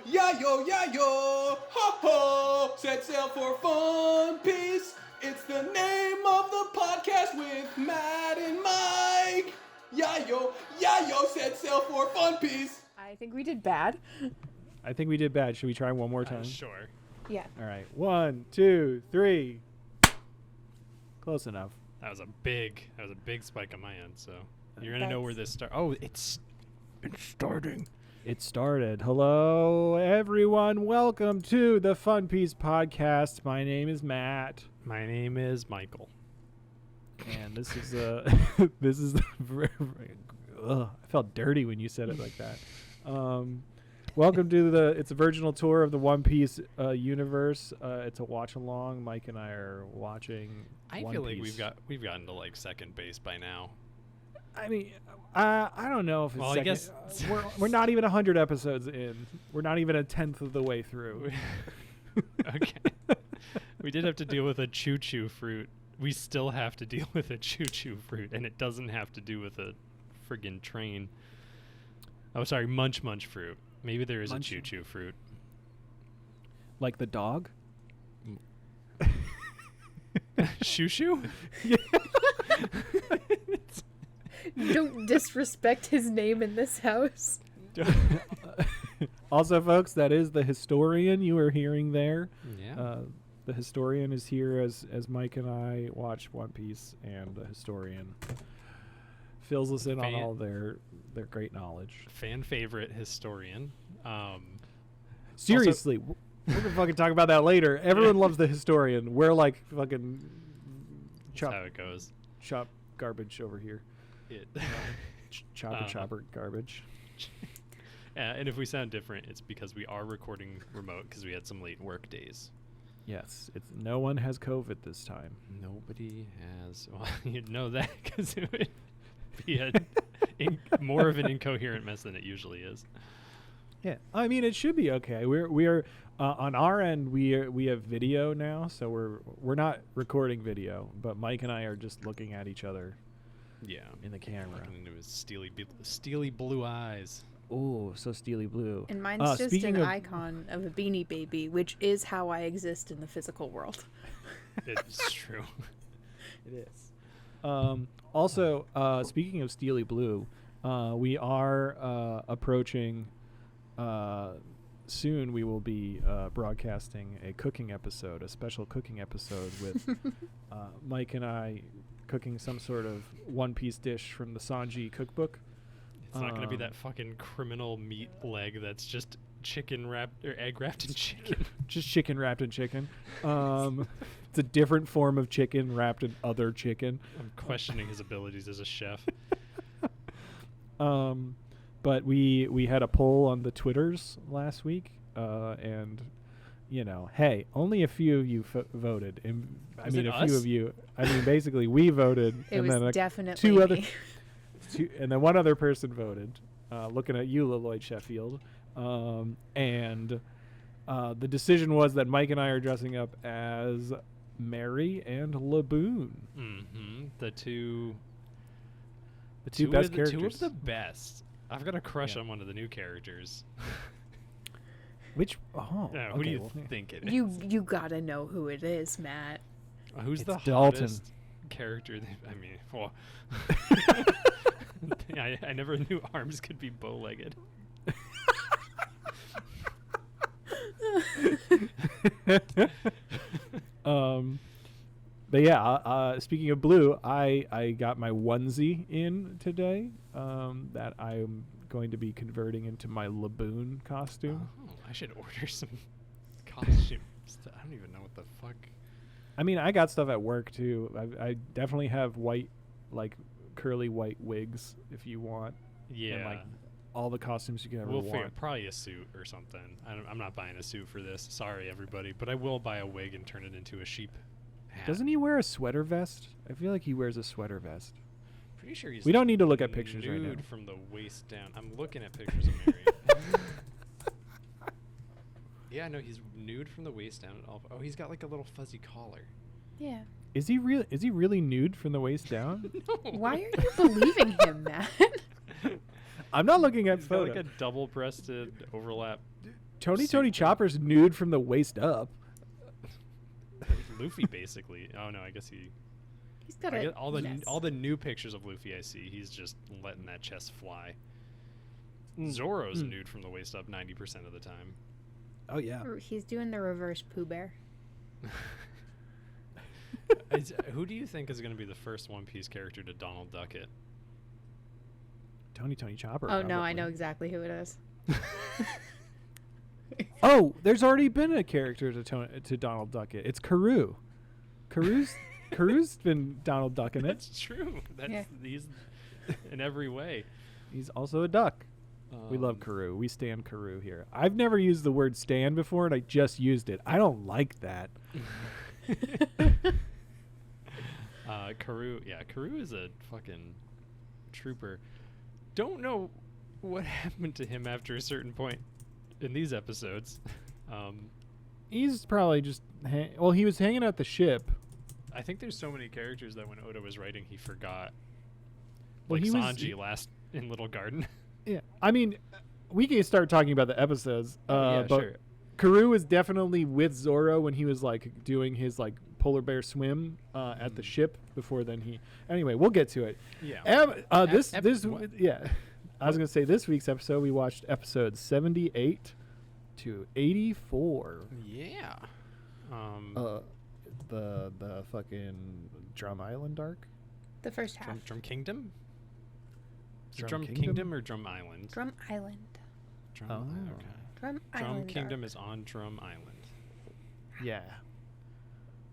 Yayo, ha ho, set sail for Fun Piece. It's the name of the podcast with Matt and Mike. Yayo, set sail for Fun Piece. I think we did bad. I think we did bad. Should we try one more time? Sure. Yeah. All right. 1, 2, 3. Close enough. That was a big spike on my end. So you're gonna know where this starts. Oh, it's starting. It started. Hello, everyone. Welcome to the Fun Piece Podcast. My name is Matt, My name is Michael. and this is this is I felt dirty when you said it like that. Welcome to it's a virginal tour of the One Piece universe. It's a watch along. Mike and I are watching. I One feel like Piece. we've gotten to like second base by now. I mean, I don't know if it's Well, I second. guess we're not even 100 episodes in. We're not even a tenth of the way through. Okay. We did have to deal with a choo-choo fruit. We still have to deal with a choo-choo fruit, and it doesn't have to do with a friggin' train. Oh, sorry, munch fruit. Maybe there is Munch. a choo-choo fruit. Like the dog? Shoo-shoo? Don't disrespect his name in this house. Also, folks, that is the historian you are hearing there. Yeah. The historian is here as Mike and I watch One Piece, and the historian fills us in on all their great knowledge. Fan favorite historian. Seriously, we're gonna fucking talk about that later. Everyone loves the historian. We're like fucking That's how it goes. chop garbage over here. Chop and chopper garbage. And if we sound different, it's because we are recording remote because we had some late work days. Yes, no one has COVID this time. Nobody has. Well, you'd know that because it would be more of an incoherent mess than it usually is. Yeah, I mean it should be okay. We're on our end. We have video now, so we're not recording video, but Mike and I are just looking at each other. Yeah, in the camera. Looking into his steely blue eyes. Oh, so steely blue. And mine's just speaking an of- icon of a Beanie Baby, which is how I exist in the physical world. It's true. It is. Also, speaking of steely blue, we are approaching. Soon we will be broadcasting a cooking episode, a special cooking episode with Mike and I cooking some sort of One Piece dish from the Sanji cookbook. It's not going to be that fucking criminal meat leg that's just chicken wrapped or egg wrapped in chicken. Just chicken wrapped in chicken. It's a different form of chicken wrapped in other chicken. I'm questioning his abilities as a chef. But we had a poll on the Twitters last week, and hey, only a few of you voted. And I Was mean, it a few us? of you. I mean, basically, we voted, It and was then definitely two me. other, and then one other person voted. Looking at you, Lloyd Sheffield, and the decision was that Mike and I are dressing up as Mary and Laboon, Mm-hmm. The two best Two of characters. the best. I've got a crush Yeah. on one of the new characters. Which? Oh, Who do you well, think it is? You gotta know who it is, Matt. Who's the It's Dalton. hottest character? I mean, well, I never knew arms could be bow-legged. But yeah, speaking of blue, I got my onesie in today that I'm going to be converting into my Laboon costume. Oh, I should order some costumes. I don't even know what the fuck. I mean, I got stuff at work too. I definitely have white, like curly white wigs if you want. Yeah. And, like, all the costumes you can ever We'll figure want. probably a suit or something. I'm not buying a suit for this. Sorry, everybody, but I will buy a wig and turn it into a sheep hat. Doesn't he wear a sweater vest? I feel like he wears a sweater vest. Pretty sure he's. We don't need to look at pictures right now. nude from the waist down. I'm looking at pictures of Mary. Yeah, no, he's nude from the waist down. Oh, he's got like a little fuzzy collar. Yeah. Is he really nude from the waist down? Why are you believing him, Matt? I'm not looking at He's got photos. like a double-breasted overlap Tony suit. Chopper's nude from the waist up. Luffy basically. Oh no, I guess He's got I a get all the yes. all the new pictures of Luffy I see. He's just letting that chest fly. Zoro's nude from the waist up 90% of the time. Oh yeah. He's doing the reverse Pooh Bear. Who do you think is going to be the first One Piece character to Donald Duck it? Tony Chopper. Oh no, I probably. know exactly who it is. Oh, there's already been a character to Donald Duck it. It's Karoo. Karoo's been Donald Ducking it. That's true. Yeah. He's in every way. He's also a duck. We love Karoo. We stand Karoo here. I've never used the word stand before, and I just used it. I don't like that. Karoo, yeah, Karoo is a fucking trooper. Don't know what happened to him after a certain point in these episodes. He's probably just he was hanging out the ship. I think there's so many characters that when Oda was writing, he forgot. Well, Like he was- Sanji last in Little Garden. Yeah, I mean, we can start talking about the episodes. Yeah, but sure. Karoo was definitely with Zoro when he was like doing his like polar bear swim at the ship. Before then, anyway, we'll get to it. Yeah. This what? yeah, I was gonna say this week's episode we watched episodes 78 to 84. Yeah. The fucking Drum Island arc. The first half. Drum Kingdom? Is it Drum Drum Kingdom? Kingdom or Drum Island? Drum Island. Drum Oh. Island, okay. Drum Drum Island. Kingdom is on Drum Island. Yeah,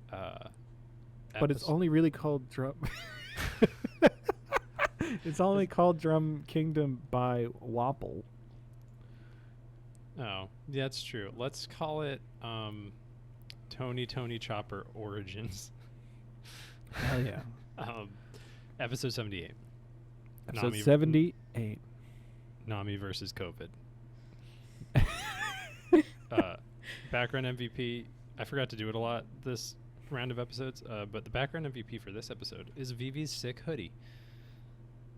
but it's Episode- only really called Drum. It's only called Drum Kingdom by Wapple. Oh, yeah, that's true. Let's call it Tony Chopper Origins. Hell yeah. Episode 78. Episode Nami- 78. Nami versus COVID. Background MVP. I forgot to do it a lot this round of episodes, but the background MVP for this episode is Vivi's sick hoodie.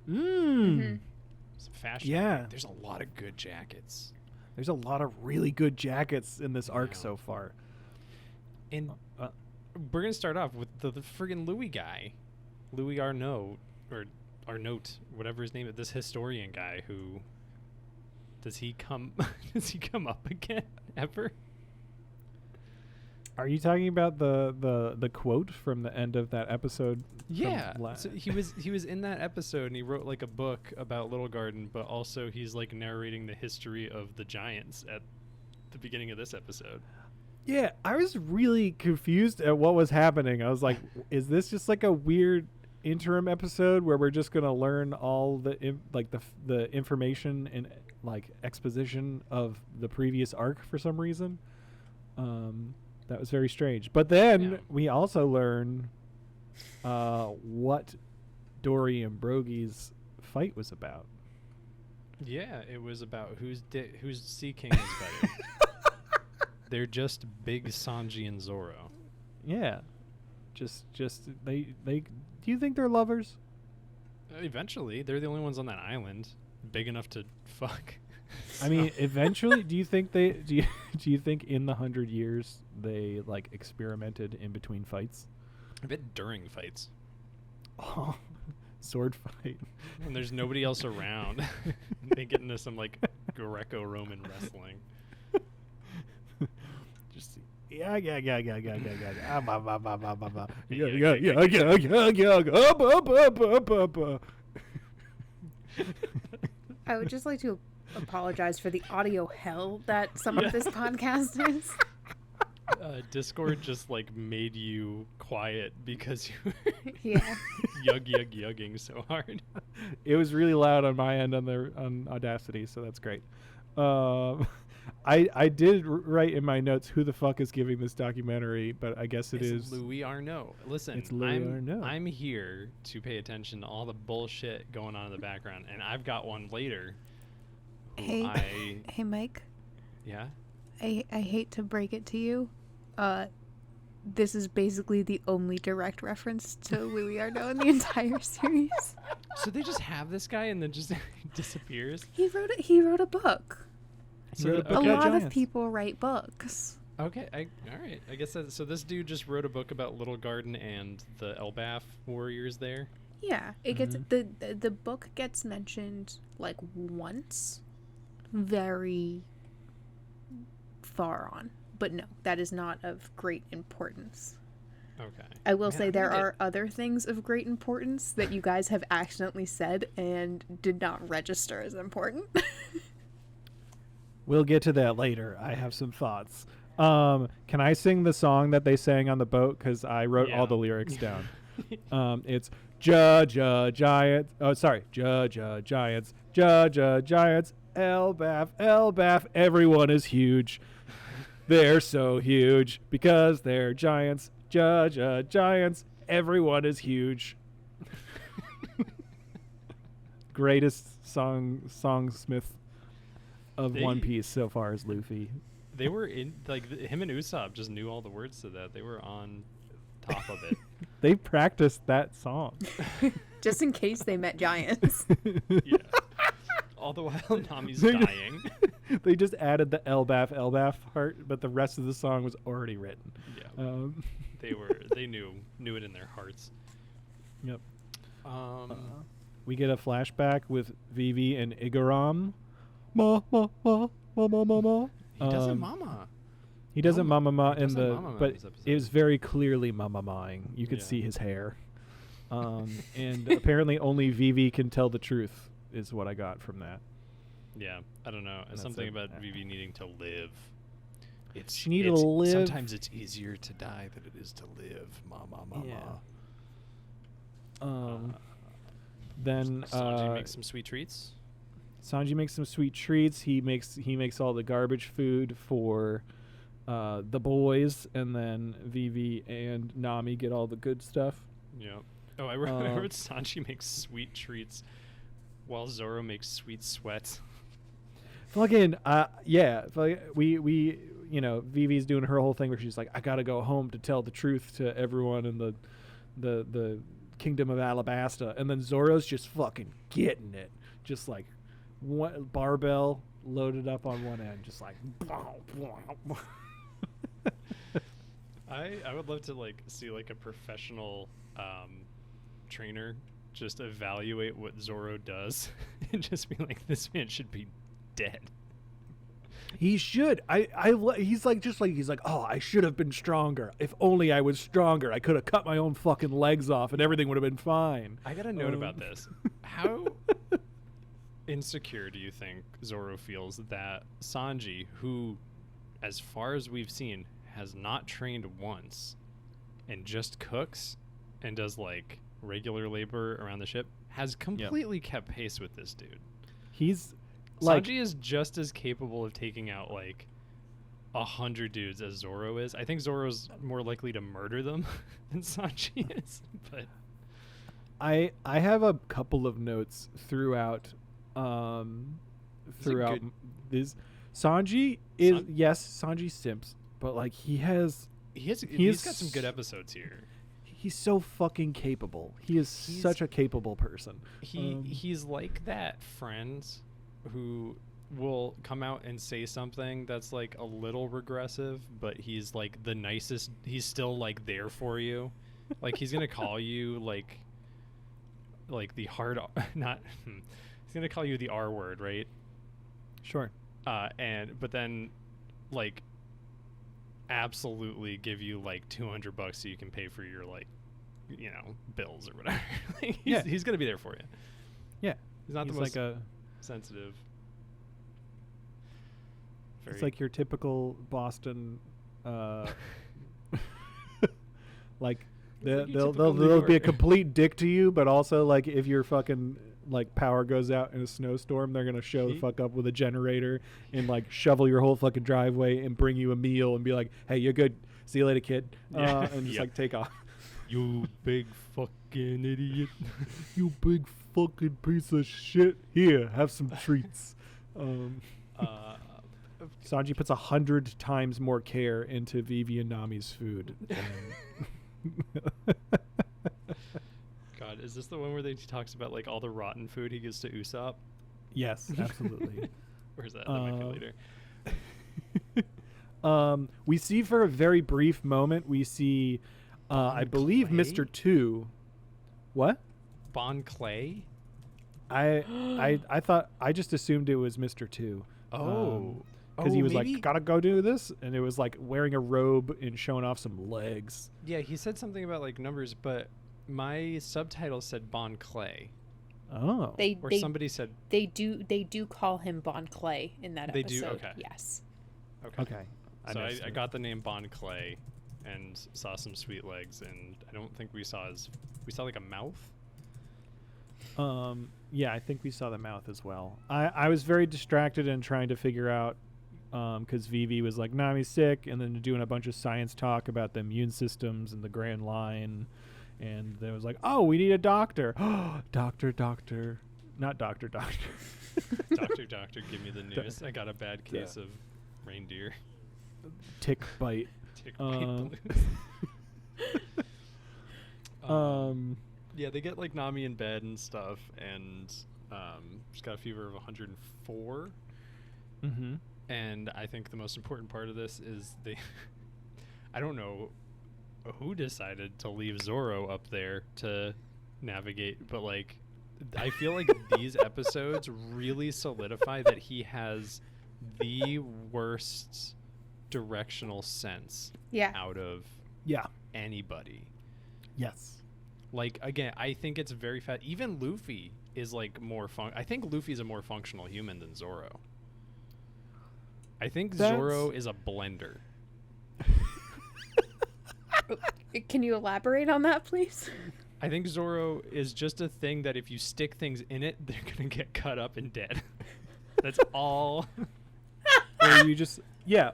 Mhm. Some fashion. Yeah. There's a lot of good jackets. There's a lot of really good jackets in this arc Yeah. so far. And we're going to start off with the friggin' Louis guy. Louis Arnault, or Arnault, whatever his name is, this historian guy who... Does he come up again ever? Are you talking about the quote from the end of that episode? Yeah. So he was in that episode and he wrote like a book about Little Garden, but also he's like narrating the history of the giants at the beginning of this episode. Yeah, I was really confused at what was happening. I was like, is this just like a weird interim episode where we're just going to learn all the the information and like exposition of the previous arc for some reason? That was very strange. But then Yeah. we also learn what Dory and Brogy's fight was about. Yeah, it was about whose Sea King is better. They're just big Sanji and Zoro. Yeah. Just they do you think they're lovers? Eventually, they're the only ones on that island big enough to fuck. I mean, eventually, do you think do you think in the 100 years they like experimented in between fights? I bet during fights Oh, sword fight. when there's nobody else around, they get into some like Greco-Roman wrestling. Just yeah. Up. I would just like to apologize for the audio hell that some of this podcast is. Discord just like made you quiet because you were Yeah. yugging so hard. It was really loud on my end on Audacity, so that's great. I did write in my notes who the fuck is giving this documentary, but I guess it It's is Louis Arnault. Listen, It's Louis Arnault. I'm here to pay attention to all the bullshit going on in the background, and I've got one later. Who Hey. Hey, Mike. Yeah. I hate to break it to you. This is basically the only direct reference to Louis Arnault in the entire series. So they just have this guy and then just disappears. He wrote a book. He So wrote the- a A book about lot of giants. people write books. Okay, all right. I guess so. This dude just wrote a book about Little Garden and the Elbaf warriors there. Yeah, it gets the book gets mentioned like once, very far on. But no, that is not of great importance. Okay. I will Man, say I'm there gonna are other things of great importance that you guys have accidentally said and did not register as important. We'll get to that later. I have some thoughts. Can I sing the song that they sang on the boat? Because I wrote Yeah. all the lyrics down. It's Giants. Oh, sorry. Giants. Giants. Elbaf. Everyone is huge. They're so huge because they're giants. Giants. Everyone is huge. Greatest songsmith of One They- Piece so far is Luffy. They were in him and Usopp just knew all the words to that. They were on top of it. They practiced that song. Just in case they met giants. Yeah. All the while Nami's They- dying. They just added the Elbaf part, but the rest of the song was already written. Yeah. They knew it in their hearts. Yep. We We get a flashback with Vivi and Igaram. Ma ma ma ma ma ma ma. he doesn't mama. He doesn't No, mama ma he in doesn't the, mama in but this episode. it was very clearly mama maing. You could Yeah. see his hair. And apparently only Vivi can tell the truth is what I got from that. Yeah, I don't know. That's Something it. about Vivi needing to live. She needed to live. Sometimes it's easier to die than it is to live. Mama. Then Sanji makes some sweet treats. Sanji makes some sweet treats. He makes all the garbage food for the boys, and then Vivi and Nami get all the good stuff. Yeah. Oh, I wrote Sanji makes sweet treats while Zoro makes sweet sweats. Fucking yeah. We Vivi's doing her whole thing where she's like, I gotta go home to tell the truth to everyone in the kingdom of Alabasta, and then Zoro's just fucking getting it, just like one barbell loaded up on one end, just like. I would love to see a professional trainer just evaluate what Zoro does and just be like, this man should be dead. He should. He's like, oh, I should have been stronger. If only I was stronger, I could have cut my own fucking legs off and everything would have been fine. I got a note about this. How insecure do you think Zoro feels that Sanji, who, as far as we've seen, has not trained once and just cooks and does regular labor around the ship, has completely kept pace with this dude? He's Sanji is just as capable of taking out 100 dudes as Zoro is. I think Zoro's more likely to murder them than Sanji is. But I have a couple of notes throughout good- this. Sanji is Sanji simps, but he's got some good episodes here. He's so fucking capable. He's such a capable person. He's like that friend who will come out and say something that's a little regressive, but he's the nicest. He's still there for you. He's gonna call you the hard not. He's gonna call you the R word, right? Sure. But then absolutely give you $200 so you can pay for your bills or whatever. He's gonna be there for you. Yeah. He's not He's the most like sensitive. it's like your typical Boston they'll typical New be a Yorker. complete dick to you, but also if your fucking power goes out in a snowstorm, they're gonna show the fuck up with a generator and shovel your whole fucking driveway and bring you a meal and be like, hey, you're good, see you later, kid. Yeah. And just Yep. take off. You big fucking idiot. You big fucking piece of shit, here, have some treats. Sanji puts 100 times more care into Vivi and Nami's food God, is this the one where he talks about all the rotten food he gives to Usopp? Yes, absolutely. Or is that might be later? We see for a very brief moment, we see, I believe, Clay? Mr. Two. What? Bon Clay? I thought, I just assumed it was Mr. Two. Oh. Because he was maybe? like, gotta go do this. And it was like wearing a robe and showing off some legs. Yeah, he said something about like numbers, but my subtitle said Bon Clay. Oh. Or somebody said they do call him Bon Clay in that They do? episode. Okay. Yes. Okay. So missed I it. got the name Bon Clay and saw some sweet legs, and I don't think we saw like a mouth. Yeah, I think we saw the mouth as well. I was very distracted and trying to figure out, because Vivi was like, Nami's sick, and then doing a bunch of science talk about the immune systems and the Grand Line. And there was like, oh, we need a doctor. Doctor. Not doctor. Doctor, give me the news. I got a bad case of reindeer. Tick bite. Tick bite Um, blues. Yeah, they get like Nami in bed and stuff, and she's got a fever of 104. Mm-hmm. And I think the most important part of this is I don't know who decided to leave Zorro up there to navigate, but like I feel like these episodes really solidify that he has the worst directional sense Yeah. out of Yeah. anybody. Yes. Like, again, I think it's very fat. Even Luffy is like more I think Luffy's a more functional human than Zorro. I think Zorro is a blender. Can you elaborate on that, please? I think Zorro is just a thing that if you stick things in it, they're gonna get cut up and dead. That's all. Or you just,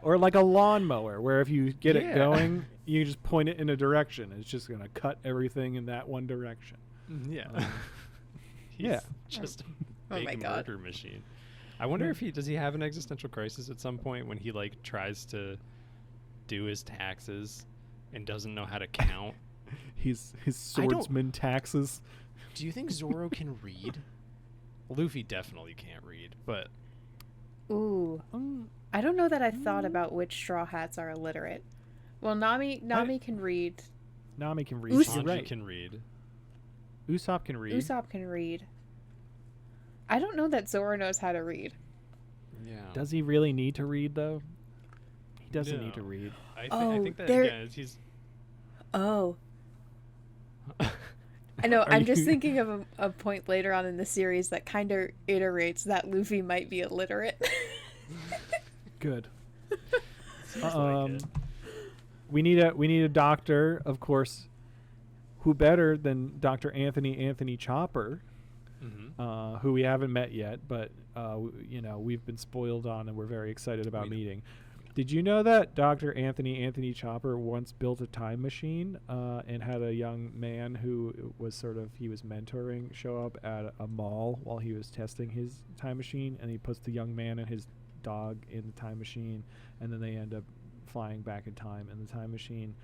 or like a lawnmower, where if you get it Yeah. going, you just point it in a direction. It's just going to cut everything in that one direction. Yeah. He's Yeah. just a Oh my big God. murder machine. I wonder if does he have an existential crisis at some point when he like tries to do his taxes and doesn't know how to count? His I don't- swordsman taxes. Do you think Zorro can read? Luffy definitely can't read, but Ooh. I don't know that I thought about which Straw Hats are illiterate. Well, Nami can read. Nami can read. Usopp You're Sanji right. can read. Usopp can read. Usopp can read. I don't know that Zoro knows how to read. Yeah. Does he really need to read, though? He doesn't need to No. read. I Oh, think that there- again, he's. Oh. I know. Are I'm just you- thinking of a point later on in the series that kind of iterates that Luffy might be illiterate. Good. Seems like it. We need a doctor, of course. Who better than Dr. Anthony Chopper, Mhm. who we haven't met yet, but we've been spoiled on, and we're very excited about We know. meeting. Did you know that Dr. Anthony Chopper once built a time machine and had a young man who was he was mentoring show up at a mall while he was testing his time machine, and he puts the young man and his dog in the time machine, and then they end up flying back in time in the time machine.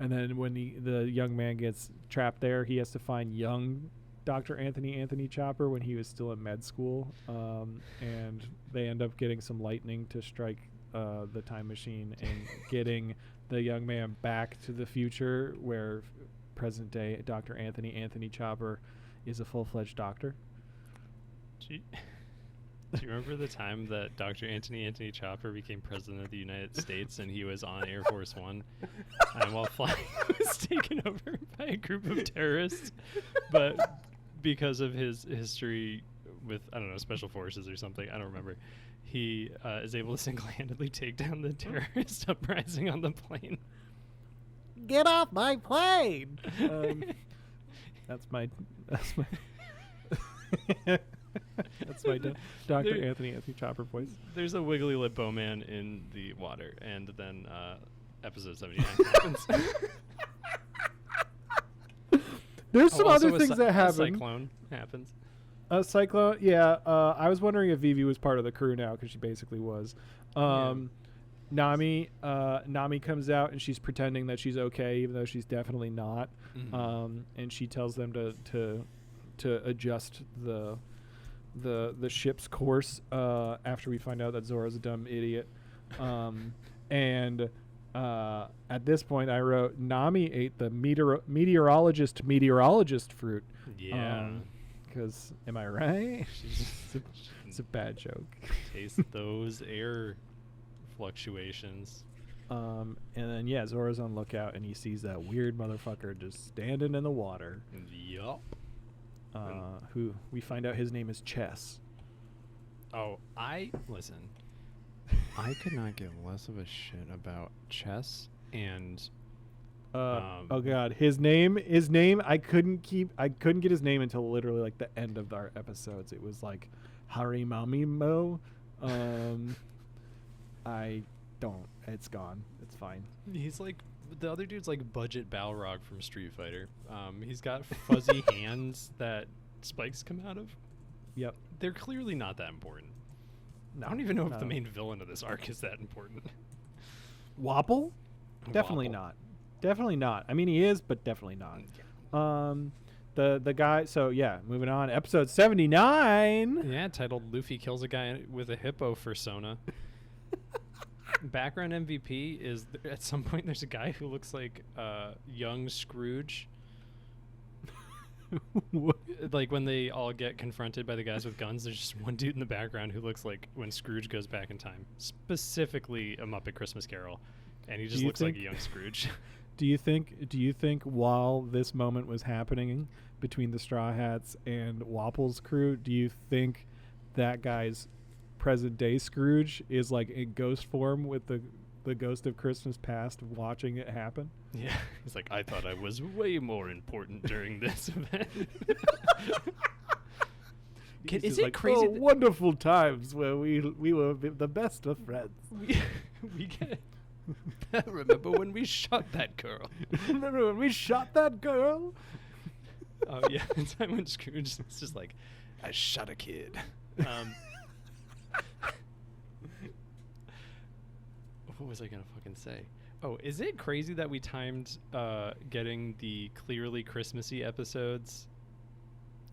And then when the young man gets trapped there, he has to find young Dr. Anthony Chopper when he was still in med school, and they end up getting some lightning to strike the time machine and getting the young man back to the future where present day Dr. Anthony Chopper is a full-fledged doctor. Do you remember the time that Dr. Anthony Chopper became president of the United States and he was on Air Force One, and while flying was taken over by a group of terrorists, but because of his history with special forces or something, I don't remember, he is able to single-handedly take down the terrorist uprising on the plane. Get off my plane! That's my that's my Dr. There- Anthony Chopper voice. There's a wiggly lip bowman in the water, and then episode 79 happens. There's some Also other a things that a happen. cyclone happens. A cyclone, yeah. I was wondering if Vivi was part of the crew now because she basically was. Nami comes out and she's pretending that she's okay, even though she's definitely not. Mhm. And she tells them to adjust the the ship's course after we find out that Zoro's a dumb idiot. And at this point, I wrote Nami ate the meteorologist fruit. Yeah. Because am I right? She's- It's a bad joke. Taste those air fluctuations. And then yeah, Zoro's on lookout and he sees that weird motherfucker just standing in the water. Yup. Who we find out his name is Chess. Oh, listen. I could not give less of a shit about chess and Oh god, his name I couldn't get his name until literally like the end of our episodes. It was like Harimamimo. It's gone. It's fine. he's like the other dude's like budget Balrog from Street Fighter. He's got fuzzy hands that spikes come out of. Yep. They're clearly not that important. No, I don't even know if no. the main villain of this arc is that important. Wapple? Definitely Wapple. not. Definitely not. I mean he is, but definitely not. The guy, so yeah, moving on. Episode 79. Yeah, titled Luffy kills a guy with a hippo fursona. Background MVP is at some point there's a guy who looks like young Scrooge. Like when they all get confronted by the guys with guns, there's just one dude in the background who looks like when Scrooge goes back in time, specifically a Muppet Christmas Carol, and he just you looks like a think- young Scrooge. Do you think while this moment was happening between the Straw Hats and Wapple's crew, do you think that guy's present day Scrooge is like in ghost form with the ghost of Christmas past watching it happen? Yeah, he's like, I thought I was way more important during this event. He's Is just it like, crazy "Oh, that- wonderful times where we were the best of friends. we get. Remember when we shot that girl? Remember when we shot that girl? Oh yeah, the time when Scrooge was just like, I shot a kid. What was I gonna fucking say? Oh, is it crazy that we timed getting the clearly Christmassy episodes?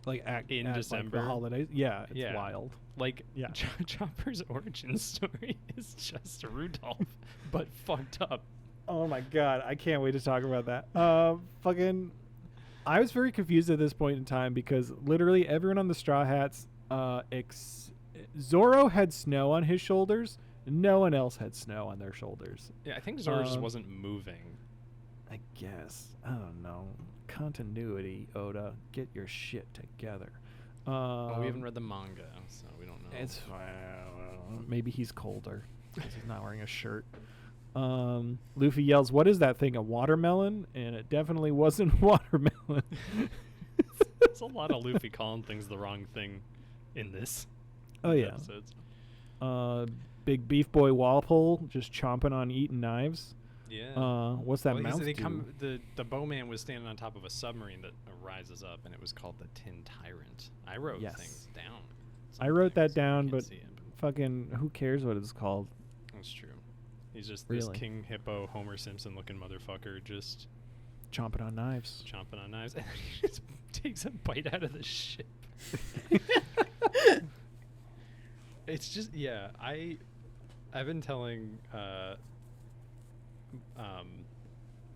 Like In at, like, December? the holidays. Yeah, it's Yeah. wild. Like, Yeah. Chopper's origin story is just Rudolph, but fucked up. Oh my god, I can't wait to talk about that. Fucking, I was very confused at this point in time because literally everyone on the Straw Hats, Zoro had snow on his shoulders. No one else had snow on their shoulders. Yeah, I think Zoro just Um, wasn't moving. I guess. I don't know. Continuity, Oda. Get your shit together. Oh, we haven't read the manga, so we don't know. It's maybe he's colder because he's not wearing a shirt. Luffy yells, "What is that thing? A watermelon?" And it definitely wasn't watermelon. There's a lot of Luffy calling things the wrong thing in this. Oh yeah. Episodes. Big beef boy Walpole just chomping on eating knives. Yeah. What's that Well, mouth they do? the bowman was standing on top of a submarine that rises up, and it was called the Tin Tyrant. I wrote Yes. things down. I wrote that Sometimes you down, can't but see it, fucking who cares what it's called? that's true. He's just this Really? King Hippo, Homer Simpson looking motherfucker, just Chomping on knives. chomping on knives, and then he just takes a bite out of the ship. It's just I've been telling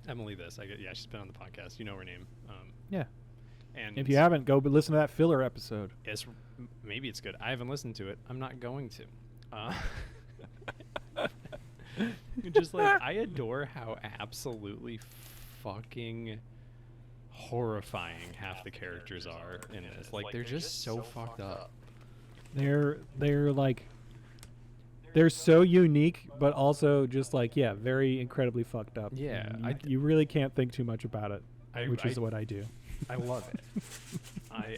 Emily this. She's been on the podcast. You know her name. Yeah. And If you haven't, go listen to that filler episode. maybe it's good. I haven't listened to it. I'm not going to. Just like I adore how absolutely fucking horrifying half the characters are in this. Like they're just so fucked up. They're like they're so unique, but also just like very incredibly fucked up. Yeah, and you really can't think too much about it, I- which is I- what I do. I love it.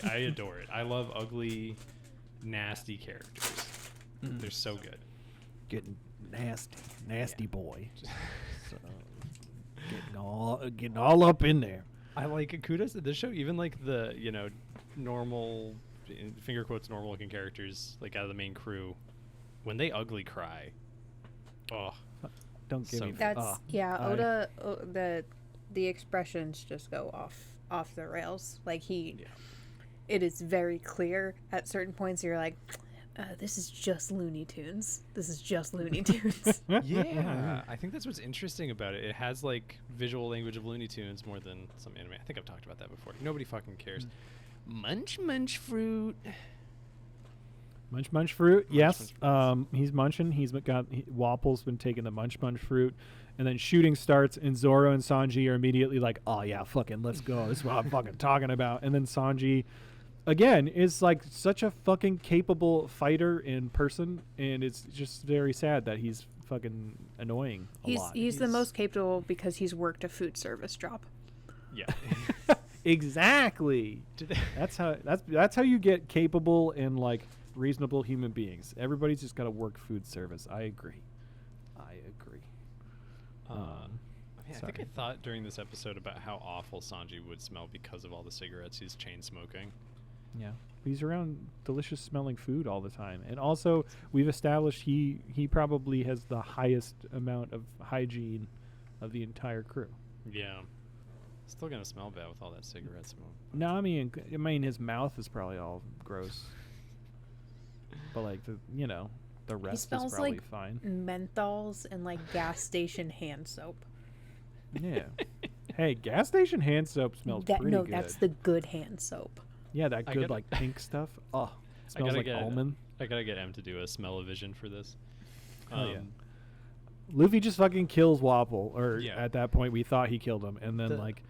I adore it. I love ugly, nasty characters. They're so good. Getting nasty boy. So, getting all up in there. I like kudos to this show. Even like the normal, in finger quotes, normal looking characters like out of the main crew, when they ugly cry. Oh, Don't give So me good. That's I- Oda. The expressions just go off the rails. Like he it is very clear at certain points. You're like, this is just Looney Tunes. This is just Looney Tunes. Yeah, I think that's what's interesting about it. It has like visual language of Looney Tunes more than some anime. I think I've talked about that before. Nobody fucking cares. Munch fruit. Munch fruit. Yes. Munch He's munching. Wapple's been taking the munch fruit, and then shooting starts, and Zoro and Sanji are immediately like, "Oh yeah, fucking let's go. This is what I'm fucking talking about." And then Sanji, again, is like such a fucking capable fighter in person, and it's just very sad that he's fucking annoying a lot. He's the most capable because he's worked a food service job. Yeah. Exactly. That's how you get capable and like reasonable human beings. Everybody's just got to work food service. I agree. I think I thought during this episode about how awful Sanji would smell because of all the cigarettes he's chain smoking. Yeah, he's around delicious smelling food all the time, and also we've established he probably has the highest amount of hygiene of the entire crew. Yeah. Still gonna smell bad with all that cigarette smoke. No, I mean his mouth is probably all gross, but like the rest is smells probably like fine. Menthols and like gas station hand soap. Yeah. Hey, gas station hand soap smells pretty good. That's the good hand soap. Yeah, that I good gotta- like pink stuff. Oh, it I smells gotta like get almond. I gotta get M to do a smell-o-vision for this. Hell yeah. Luffy just fucking kills Wapple, or Yeah. at that point we thought he killed him, and then The- like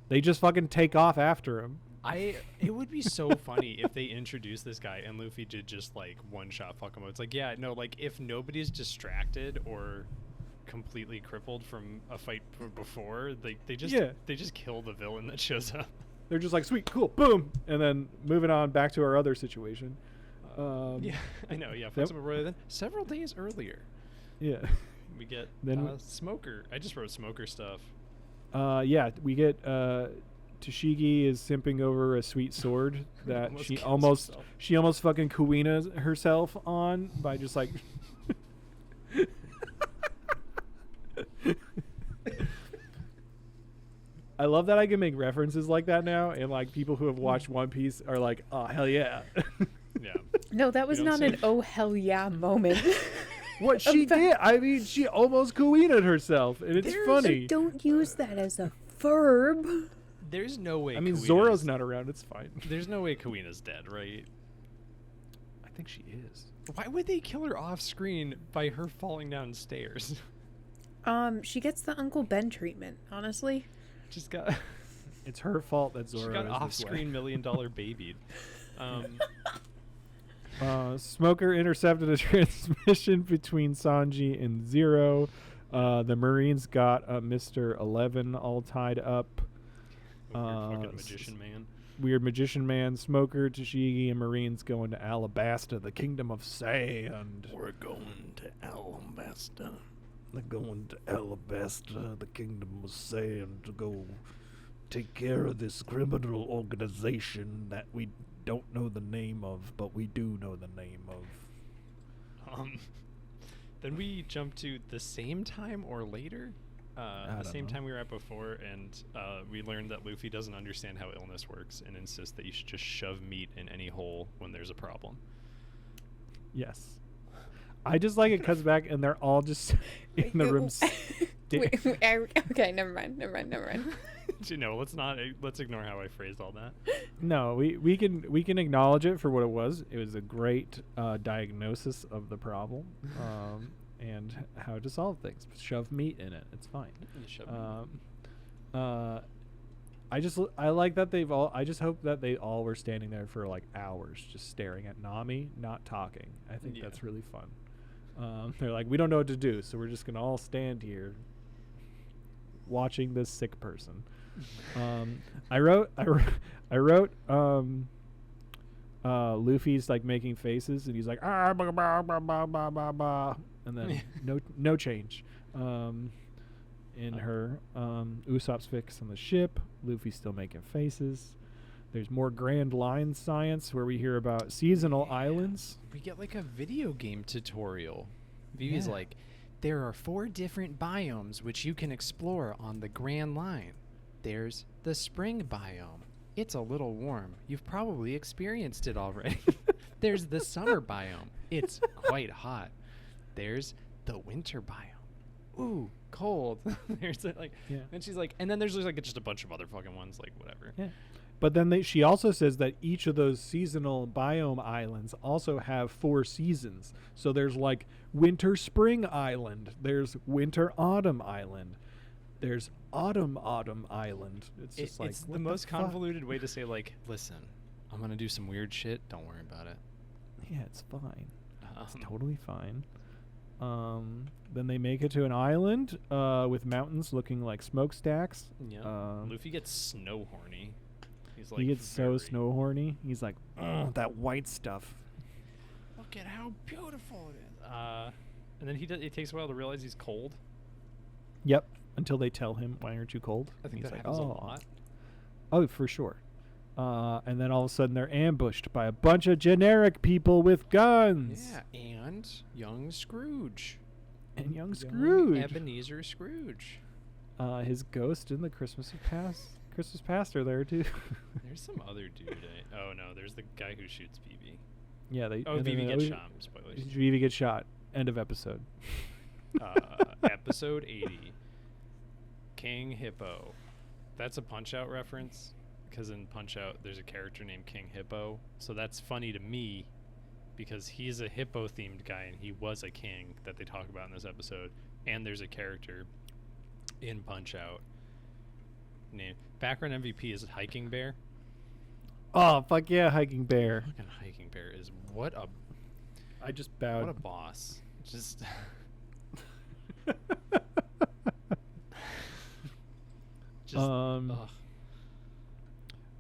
they just fucking take off after him. It would be so funny if they introduced this guy and Luffy did just like one shot fuck him up. It's like, yeah, no, like if nobody's distracted or completely crippled from a fight before, they just kill the villain that shows up. They're just like, sweet, cool, boom, and then moving on back to our other situation. Yeah, I know. Yeah, Yep. fucks him up earlier than several days earlier. Yeah. We get Then Smoker. I just wrote Smoker stuff. Yeah, we get Tashigi is simping over a sweet sword that Almost she kills almost herself. she almost fucking Kuina herself on by just like I love that I can make references like that now, and like people who have watched One Piece are like, "Oh hell yeah!" Yeah. No, that was You don't not say- an oh hell yeah moment. What she did, I mean, she almost Kuina'd herself, and it's funny. Don't use that as a verb. There's no way. I mean, Kuina's- Zoro's not around; it's fine. There's no way Kuina's dead, right? I think she is. Why would they kill her off screen by her falling downstairs? She gets the Uncle Ben treatment, honestly. Just got It's her fault that she Zoro got is off this way. screen $1 million babied. Smoker intercepted a transmission between Sanji and Zero. The Marines got Mr. 11 all tied up. Weird fucking magician man. Weird magician man, Smoker, Tashigi, and Marines going to Alabasta, the kingdom of sand. We're going to Alabasta. They're going to Alabasta, the kingdom of sand, to go take care of this criminal organization that we don't know the name of, but we do know the name of. Then we jump to the same time or later. The don't same know. time we were at before, and we learned that Luffy doesn't understand how illness works and insists that you should just shove meat in any hole when there's a problem. Yes. I just like it comes back and they're all just in the room. Okay, never mind. You know, let's ignore how I phrased all that. No, we can acknowledge it for what it was. It was a great diagnosis of the problem, and how to solve things. Shove meat in it. It's fine. You shove meat. I like that they've all. I just hope that they all were standing there for like hours, just staring at Nami, not talking. I think Yeah. that's really fun. They're like, we don't know what to do, so we're just gonna all stand here, watching this sick person. I wrote Luffy's like making faces, and he's like bah, bah, bah, bah, bah, bah, bah, and then no change. In her Usopp's fix on the ship, Luffy's still making faces. There's more Grand Line science where we hear about seasonal islands. We get like a video game tutorial. Vivi's Yeah. like, there are 4 different biomes which you can explore on the Grand Line. There's the spring biome, It's a little warm. You've probably experienced it already. There's the summer biome. It's quite hot. There's the winter biome. Ooh, cold. There's like, Yeah. and she's like, and then there's just a bunch of other fucking ones, like whatever. Yeah. But then she also says that each of those seasonal biome islands also have 4 seasons. So there's like winter spring island, there's winter autumn island, there's autumn island. It's just like It's the what most fuck? convoluted way to say, like, listen, I'm gonna do some weird shit. Don't worry about it. Yeah, it's fine. It's Um, totally fine. Then they make it to an island with mountains looking like smokestacks. Yeah. Luffy gets snow horny. He's like, He gets so very- snow horny. He's like, "Ugh, that white stuff." Look at how beautiful it is. And then it takes a while to realize he's cold. Yep. Until they tell him, "Why aren't you cold?" I think He's that like, happens a "Oh." lot. Oh, for sure. And then all of a sudden they're ambushed by a bunch of generic people with guns. Yeah, and young Scrooge. And young Young Scrooge. Ebenezer Scrooge. His ghost and the Christmas past are there too. There's some other dude. Oh no, there's the guy who shoots Vivi. Yeah, they. Oh, and then Vivi they gets always- shot. Spoilers. Vivi gets shot. End of episode. Episode 80. King Hippo. That's a Punch-Out reference, because in Punch-Out there's a character named King Hippo. So that's funny to me, because he's a hippo-themed guy, and he was a king that they talk about in this episode. And there's a character in Punch-Out named... Background MVP is Hiking Bear. Oh fuck yeah, hiking bear. Fucking Hiking Bear is what a I just bowed. what a boss. Just... just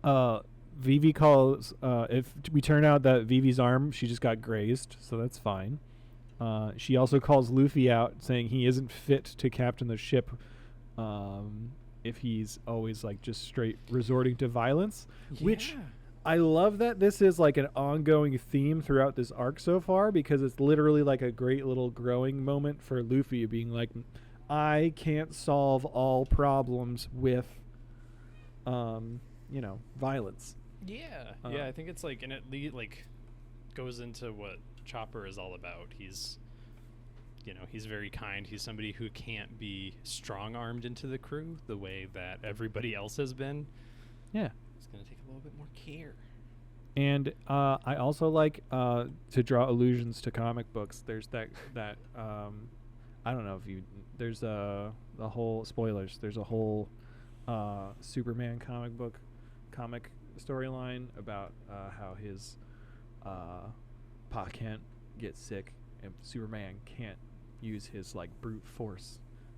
ugh. Vivi calls. If we turn out that Vivi's arm, she just got grazed, so that's fine. She also calls Luffy out, saying he isn't fit to captain the ship. If he's always like just straight resorting to violence, which Yeah. I love that this is like an ongoing theme throughout this arc so far, because it's literally like a great little growing moment for Luffy being like, I can't solve all problems with, violence. Yeah, Uh, yeah. I think it's like, and it like goes into what Chopper is all about. He's very kind. He's somebody who can't be strong-armed into the crew the way that everybody else has been. Yeah. It's gonna take a little bit more care. And I also like to draw allusions to comic books. There's that I don't know if you there's the whole spoilers. There's a whole Superman comic storyline about how his Pa Kent gets sick and Superman can't use his like brute force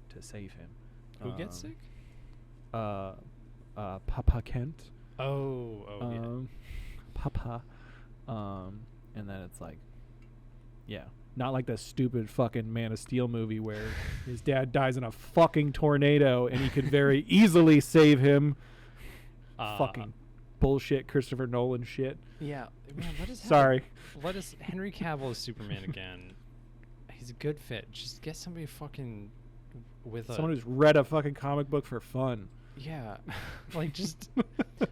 to save him. Who gets sick? Papa Kent. Oh, Papa. And then it's like, yeah, not like the stupid fucking Man of Steel movie where his dad dies in a fucking tornado and he could very easily save him. yeah. Fucking bullshit Christopher Nolan shit. Yeah. Man, let us Sorry. Let us Henry Cavill as Superman again. He's a good fit. Just get somebody fucking with Someone who's read a fucking comic book for fun. yeah, like just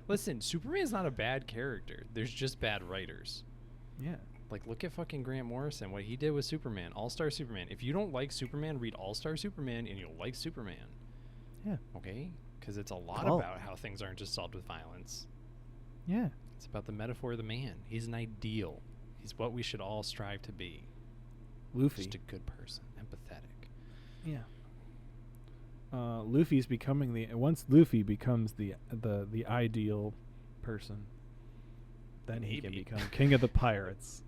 listen. Superman's not a bad character. There's just bad writers. Yeah. Like, look at fucking Grant Morrison, what he did with Superman, All-Star Superman. If you don't like Superman, read All-Star Superman and you'll like Superman. Yeah. Okay? Because it's a lot Oh. about how things aren't just solved with violence. Yeah. It's about the metaphor of the man. He's an ideal. He's what we should all strive to be. Luffy. Just a good person, empathetic. Yeah. Luffy's becoming once Luffy becomes the ideal person, then he can Maybe. become king of the pirates.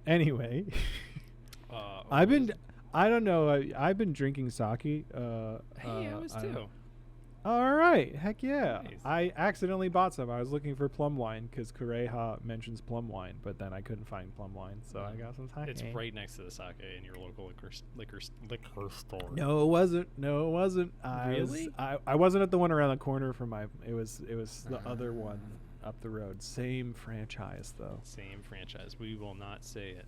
Anyway, I've been I don't know I've been drinking sake. Hey, I was too. All right, heck yeah! Nice. I accidentally bought some. I was looking for plum wine because Kureha mentions plum wine, but then I couldn't find plum wine, so I got some sake. It's right next to the sake in your local liquor store. No, it wasn't. No, it wasn't. Really? I wasn't at the one around the corner from my. It was the other one up the road. Same franchise though. Same franchise. We will not say it.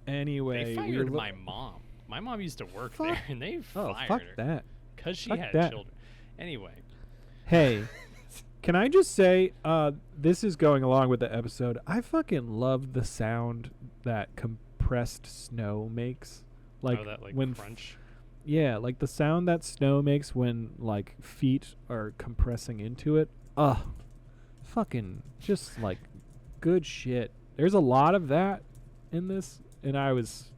Anyway, They we fired were my mom. My mom used to work Fuck- there, and they Oh, fired fuck her that! because she Fuck had that. children. Anyway, Hey, Can I just say, this is going along with the episode. I fucking love the sound that compressed snow makes. Like oh, that like when crunch. yeah, like the sound that snow makes when like feet are compressing into it. Fucking just like good shit. There's a lot of that in this, and I was,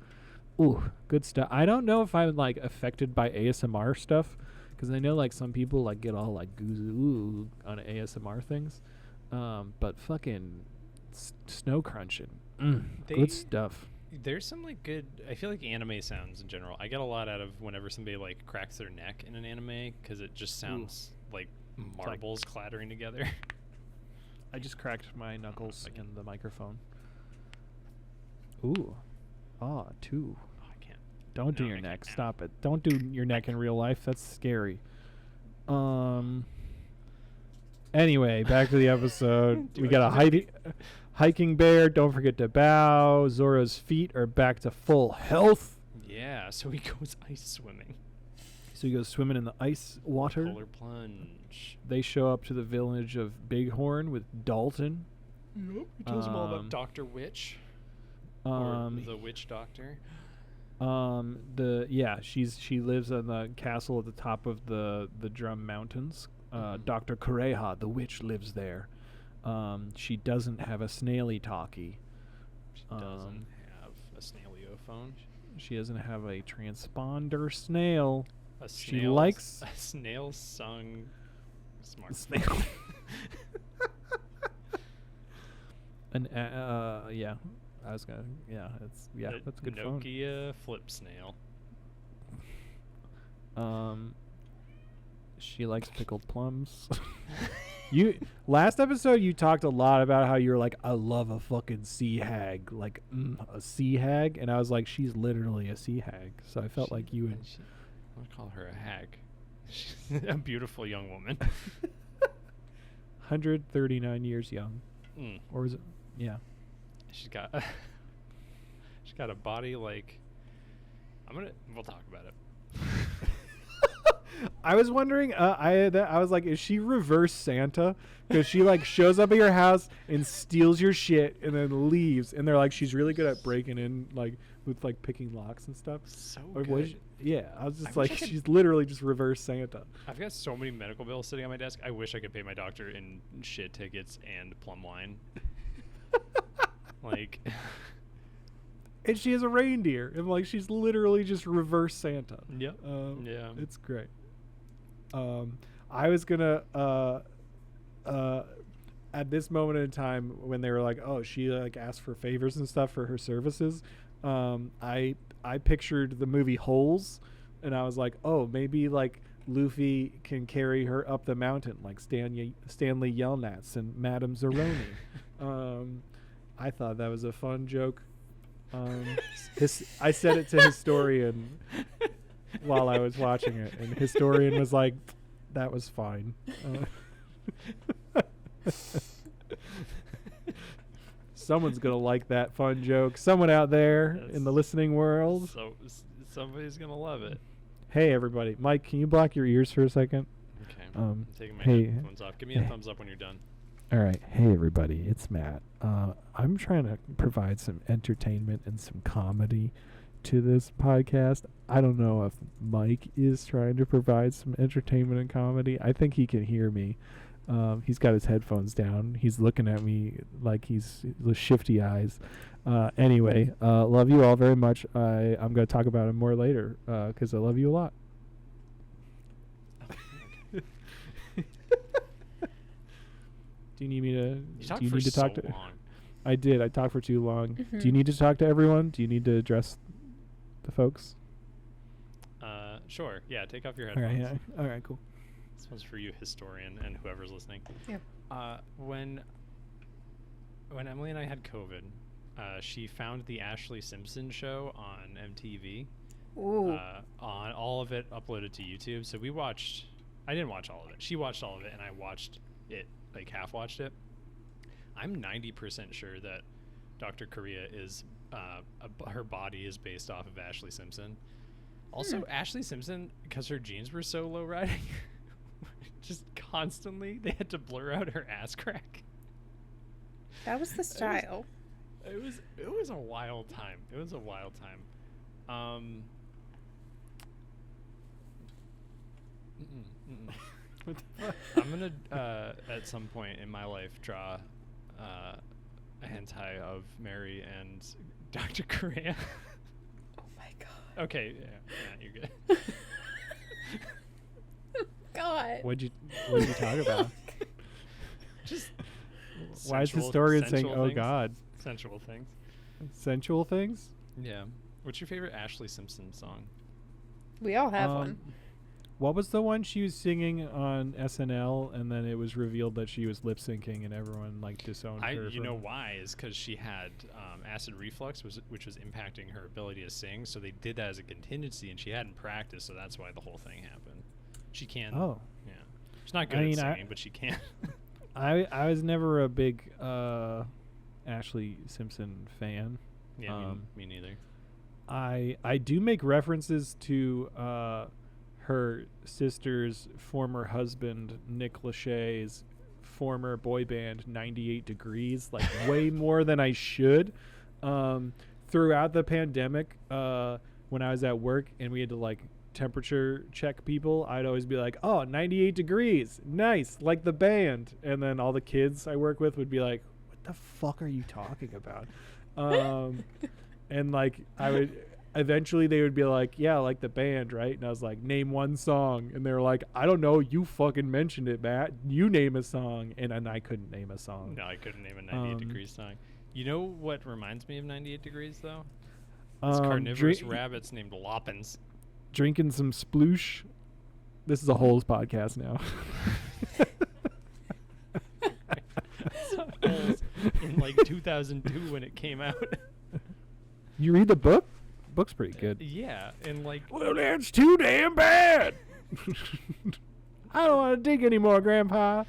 good stuff. I don't know if I'm like affected by ASMR stuff, because I know like some people like get all like ooh on ASMR things, but fucking snow crunching, good stuff. There's some like good. I feel like anime sounds in general. I get a lot out of whenever somebody like cracks their neck in an anime because it just sounds like marbles clattering together. I just cracked my knuckles I can- in the microphone. Ooh, two. Oh, I can't. Don't do No, your I neck. can't now. Stop it. Don't do your neck in real life. That's scary. Anyway, back to the episode. Do We I got a do hiking bear. Don't forget to bow. Zora's feet are back to full health. Yeah, so he goes ice swimming. So he goes swimming in the ice water. Polar plunge. They show up to the village of Bighorn with Dalton. Yep. He tells him all Um, about Dr. Witch. Or the witch doctor. She lives on the castle at the top of the Drum Mountains. Dr. Kureha, the witch, lives there. She doesn't have a snaily talkie. She doesn't have a snailiophone. She doesn't have a transponder snail. A She snail, likes- a snail sung smart. Snail. Yeah. I was gonna. Yeah, A that's a good phone. Nokia flip snail. She likes pickled plums. Last episode you talked a lot about how you were like, I love a fucking sea hag, like a sea hag, and I was like, she's literally a sea hag. So I felt like you and I would call her a hag. She's a beautiful young woman. 139 years young, Mm. or is it? Yeah. She's got a body like we'll talk about it. I was wondering. I was like, is she reverse Santa? Because she like shows up at your house and steals your shit and then leaves. And they're like, she's really good at breaking in, like with like picking locks and stuff. So Or good. was she- yeah, I was I just wish like, I could- she's literally just reverse Santa. I've got so many medical bills sitting on my desk. I wish I could pay my doctor in shit tickets and plum wine. Like, And she has a reindeer, and like she's literally just reverse Santa. yep. Yeah. It's great. I was gonna at this moment in time when they were like, oh, she like asked for favors and stuff for her services. I pictured the movie Holes, and I was like, oh, maybe like Luffy can carry her up the mountain like Stanley Yelnats and Madame Zeroni. I thought that was a fun joke. I said it to Historian while I was watching it, and Historian was like, that was fine. Someone's gonna like that fun joke. Someone out there in the listening world. So somebody's gonna love it. Hey everybody, Mike, can you block your ears for a second? Okay. Um, I'm taking my hey. headphones off. Give me a thumbs up when you're done. All right. Hey, everybody. It's Matt. I'm trying to provide some entertainment and some comedy to this podcast. I don't know if Mike is trying to provide some entertainment and comedy. I think he can hear me. He's got his headphones down. He's looking at me like he's with shifty eyes. Anyway, love you all very much. I'm going to talk about him more later because I love you a lot. Do you need me to? You talked do you for need to so talk to? long. I did. I talked for too long. Do you Mhm. need to talk to everyone? Do you need to address the folks? Sure. Yeah. Take off your All right. headphones. Yeah. All right. Cool. This one's for you, historian, and whoever's listening. Yep. When Emily and I had COVID, she found the Ashley Simpson show on MTV. Ooh. On all of it uploaded to YouTube. So we watched. I didn't watch all of it. She watched all of it, and I watched it, like half watched it. I'm 90% sure that Dr. Korea is her body is based off of Ashley Simpson. Also, Ashley Simpson, because her genes were so low riding, just constantly. They had to blur out her ass crack. That was the style. It was a wild time. It was a wild time. I'm gonna at some point in my life draw a hentai of Mary and Dr. Correa. Oh my god. Okay, yeah, you're good. God. What'd you talk about? Just Why is the sensual- historian saying, sensual "Oh things. God"? Sensual things. Sensual things? Yeah. What's your favorite Ashley Simpson song? We all have one. What was the one she was singing on SNL, and then it was revealed that she was lip syncing, and everyone like disowned her? You know why is because she had acid reflux, which was impacting her ability to sing. So they did that as a contingency, and she hadn't practiced, so that's why the whole thing happened. She can. Oh, Yeah. She's not good I at mean, singing, but she can. I was never a big Ashley Simpson fan. Yeah, me neither. I do make references to her sister's former husband Nick Lachey's former boy band 98 Degrees like way more than I should. Throughout the pandemic, when I was at work and we had to like temperature check people, I'd always be like, "Oh, 98 degrees, nice, like the band." And then all the kids I work with would be like, "What the fuck are you talking about?" And like I would eventually they would be like, "Yeah, like the band, right?" And I was like, "Name one song." And they were like, "I don't know, you fucking mentioned it, Matt. You name a song." And I couldn't name a song. No, I couldn't name a 98 Degrees song. You know what reminds me of 98 Degrees though? It's carnivorous rabbits named Loppins. Drinking some sploosh. This is a Holes podcast now. Holes in like 2002 when it came out. You read the book? Book's pretty good. Yeah, and like Well, that's too damn bad. I don't want to dig anymore, Grandpa.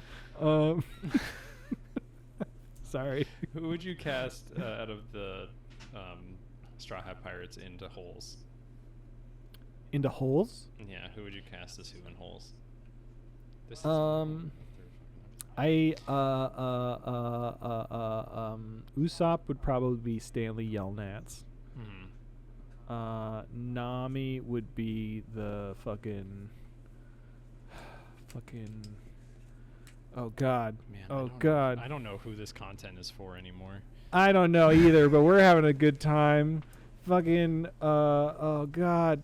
Sorry. who would you cast out of the Straw Hat Pirates into Holes? Into Holes? Yeah, who would you cast as who in Holes? This is Usopp would probably be Stanley Yelnats. Hmm. Nami would be the fucking. Oh God. Man, Oh God. I don't know who this content is for anymore. I don't know either, but we're having a good time. Fucking. Oh God.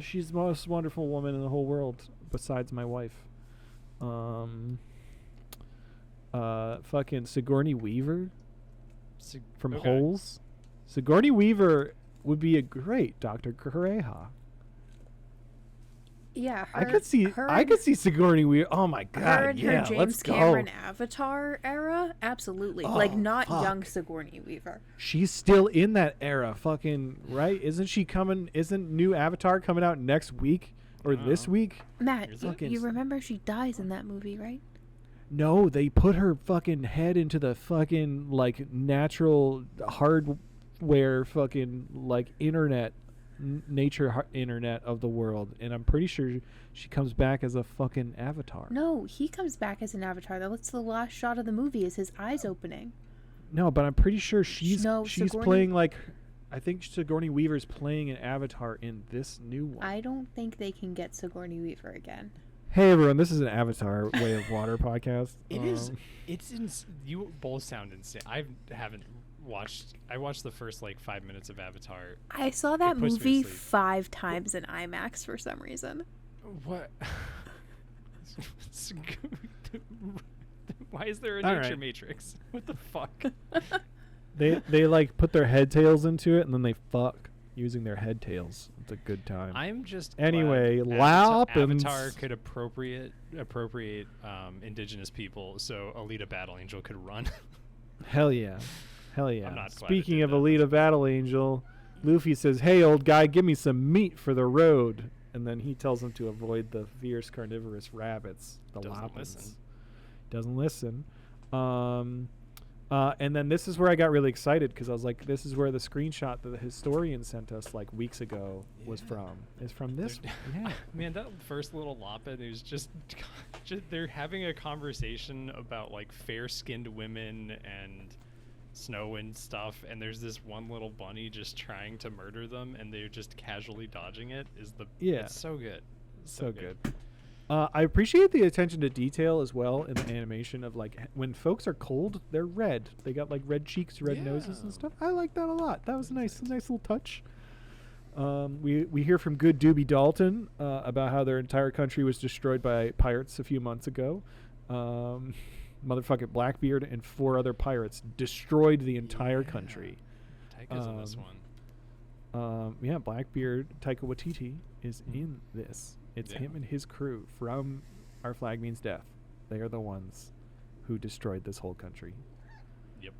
She's the most wonderful woman in the whole world, besides my wife. Fucking Sigourney Weaver from Okay. Holes. Sigourney Weaver would be a great Dr. Correa. Yeah, I could see Sigourney Weaver. Oh my her God, and yeah, her James let's Cameron go. Avatar era, absolutely. Oh, like not fuck. young Sigourney Weaver. She's still in that era, fucking right? Isn't she coming? Isn't new Avatar coming out next week or this know. week? Matt, Is you, it? you remember she dies in that movie, right? No, they put her fucking head into the fucking like natural hardware fucking like internet internet of the world, and I'm pretty sure she comes back as a fucking avatar. No, he comes back as an avatar. That's the last shot of the movie is his eyes opening. No, but I'm pretty sure she's Sigourney- playing like I think Sigourney Weaver's playing an avatar in this new one. I don't think they can get Sigourney Weaver again. Hey everyone, this is an Avatar Way of Water podcast. It is. It's you both sound insane. I watched the first like 5 minutes of Avatar. I saw that puts me to movie sleep. 5 times in IMAX for some reason. What? Why is there a All nature right. matrix? What the fuck? They like put their head tails into it and then they fuck using their head tails. It's a good time. I'm just Anyway, glad Loppins. Avatar could appropriate indigenous people, so Alita Battle Angel could run. Hell yeah. Hell yeah. I'm not glad it Speaking did of that. Alita Battle Angel, Luffy says, "Hey old guy, give me some meat for the road." And then he tells him to avoid the fierce carnivorous rabbits, the Doesn't Loppins. listen. Doesn't listen. And then this is where I got really excited because I was like, this is where the screenshot that the historian sent us like weeks ago was Yeah. from. Is from this. Yeah. Man, that first little Loppet who's just they're having a conversation about like fair-skinned women and snow and stuff, and there's this one little bunny just trying to murder them, and they're just casually dodging it. Yeah. It's so good. So good. I appreciate the attention to detail as well in the animation of like when folks are cold, they're red. They got like red cheeks, red noses, and Yeah. stuff. I like that a lot. That was a nice little touch. We hear from Good Doobie Dalton about how their entire country was destroyed by pirates a few months ago. Motherfucking Blackbeard and 4 other pirates destroyed the entire Yeah. country. Taika's in this Um, one. Yeah, Blackbeard, Taika Waititi is in this. It's Yeah. him and his crew from Our Flag Means Death. They are the ones who destroyed this whole country. Yep.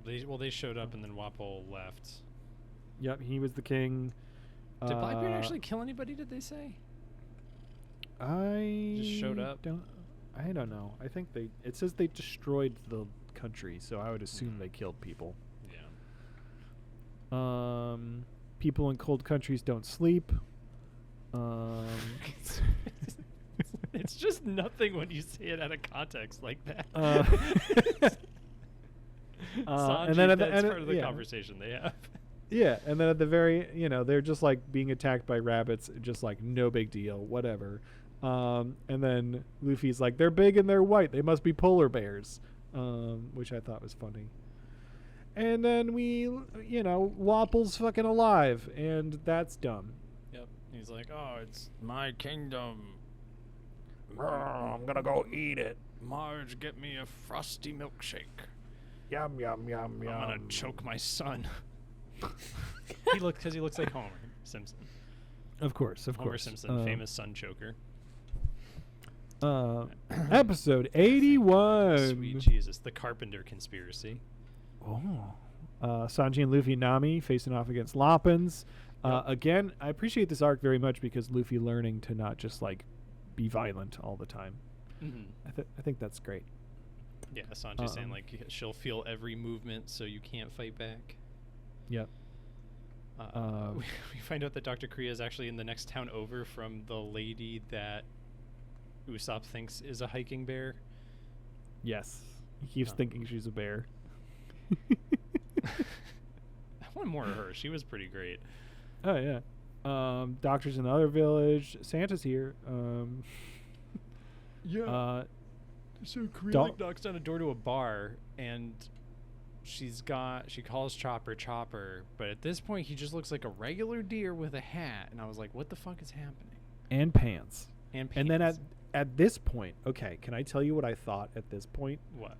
They showed up and then Wapol left. Yep, he was the king. Did Blackbeard actually kill anybody? Did they say? I Just showed up? I don't know. I think it says they destroyed the country, so I would assume Mhm. they killed people. Yeah. People in cold countries don't sleep. It's just nothing when you say it out of context like that. And then at the that's end, part of the yeah. conversation they have. Yeah, and then at the very, they're just like being attacked by rabbits, just like no big deal, whatever. And then Luffy's like, they're big and they're white, they must be polar bears, which I thought was funny. And then Wapple's fucking alive, and that's dumb. Yep. He's like, oh, it's my kingdom. I'm gonna go eat it. Marge, get me a frosty milkshake. Yum yum yum yum. I'm gonna choke my son. He looks like Homer Simpson. Of course. Homer Simpson, famous son choker. Episode 81. Sweet Jesus, the Carpenter conspiracy. Oh. Sanji and Luffy and Nami facing off against Loppins. Again, I appreciate this arc very much because Luffy learning to not just like be violent all the time. Mm-hmm. I think that's great. Yeah, Sanji's saying like she'll feel every movement, so you can't fight back. Yep. We find out that Dr. Kriya is actually in the next town over from the lady that Usopp thinks is a hiking bear. Yes. He keeps Oh. thinking she's a bear. I want more of her. She was pretty great. Oh yeah. Doctor's in the other village. Santa's here. So Kriya Dol- like, knocks on a door to a bar, and she calls Chopper, but at this point he just looks like a regular deer with a hat, and I was like, what the fuck is happening? And pants. And And then pants. at this point, okay, can I tell you what I thought at this point? What?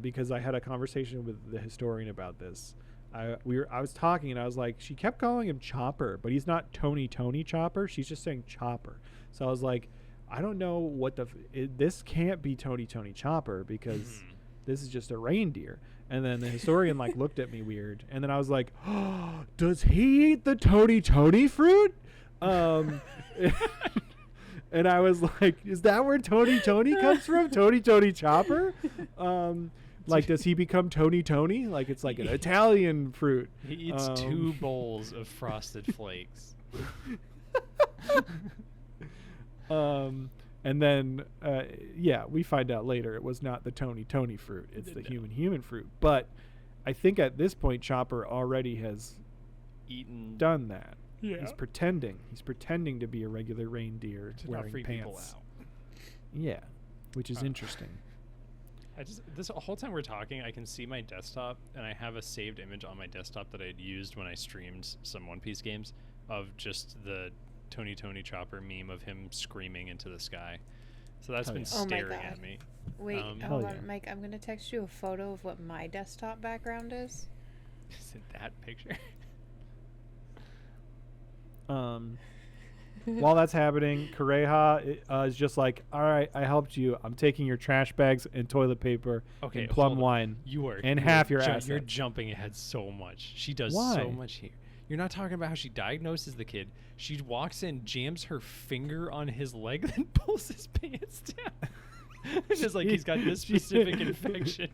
Because I had a conversation with the historian about this. I was talking and I was like, she kept calling him Chopper, but he's not Tony Chopper. She's just saying Chopper. So I was like, I don't know what this can't be Tony Chopper because this is just a reindeer. And then the historian like looked at me weird, and then I was like, oh, does he eat the Tony fruit? And I was like, is that where Tony comes from? Tony Chopper? Like, does he become Tony? Like, it's like an Italian fruit. He eats 2 bowls of Frosted Flakes. And then, we find out later it was not the Tony fruit. It's the No. human fruit. But I think at this point, Chopper already has Eaten. done that. Yeah. He's pretending. He's pretending to be a regular reindeer To not wearing freak people pants. out. Yeah, which is interesting. This whole time we're talking, I can see my desktop, and I have a saved image on my desktop that I'd used when I streamed some One Piece games of just the Tony Chopper meme of him screaming into the sky. So that's Hell been yeah. Oh my staring God. at me. Wait, Hell hold on, yeah. Mike. I'm gonna text you a photo of what my desktop background is. Is it that picture? While that's happening, Kureha is just like, all right, I helped you. I'm taking your trash bags and toilet paper Okay, and plum hold on. wine. You are And you half are your ju- assets. You're jumping ahead so much. She does Why? so much here. You're not talking about how she diagnoses the kid. She walks in, jams her finger on his leg, then pulls his pants down. Just like he's got this specific infection.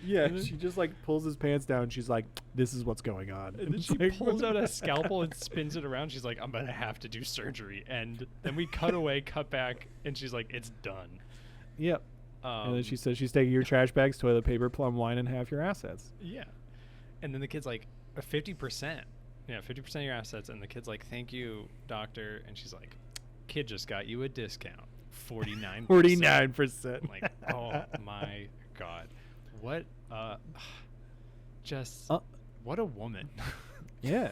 Yeah, And then- she just like pulls his pants down. And she's like, "This is what's going on." And then It's she like, pulls out a scalpel and spins it around. She's like, I'm gonna have to do surgery. And then we cut away, cut back, and she's like, it's done. Yep. Um, And then she says she's taking your trash bags, toilet paper, plum wine, and half your assets. Yeah. And then the kid's like, 50%. Yeah, 50% of your assets. And the kid's like, thank you, doctor. And she's like, kid just got you a discount. 49%. 49%. I'm like, oh my God. What just what a woman. Yeah.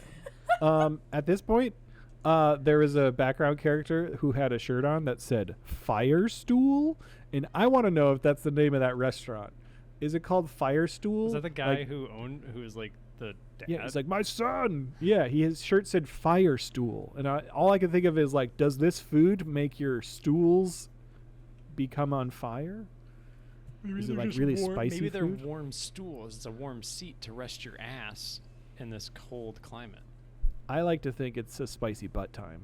At this point, there was a background character who had a shirt on that said Firestool, and I want to know if that's the name of that restaurant. Is it called Firestool? Is that the guy Like, who is like the dad? yeah, it's like my son. Yeah, his shirt said Firestool, and all I can think of is like, does this food make your stools become on fire? Is it like really spicy Maybe they're food? warm stools. It's a warm seat to rest your ass in this cold climate. I like to think it's a spicy butt time.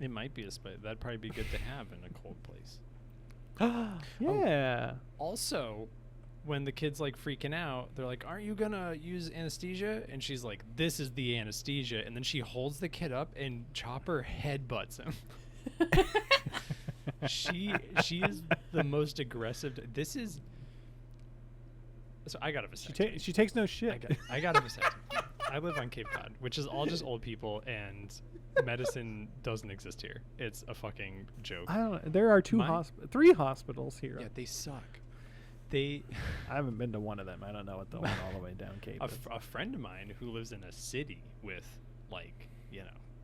It might be a spice. That'd probably be good to have in a cold place. Yeah. Also, when the kid's like freaking out, they're like, aren't you gonna use anesthesia? And she's like, this is the anesthesia. And then she holds the kid up and Chopper headbutts him. she is the most aggressive. This is. So I got a vasectomy. She takes no shit. I got a vasectomy. I live on Cape Cod, which is all just old people, and medicine doesn't exist here. It's a fucking joke. I don't. There are three hospitals here. Yeah, they suck. They. I haven't been to one of them. I don't know what the one all the way down Cape. is. A friend of mine who lives in a city with, like,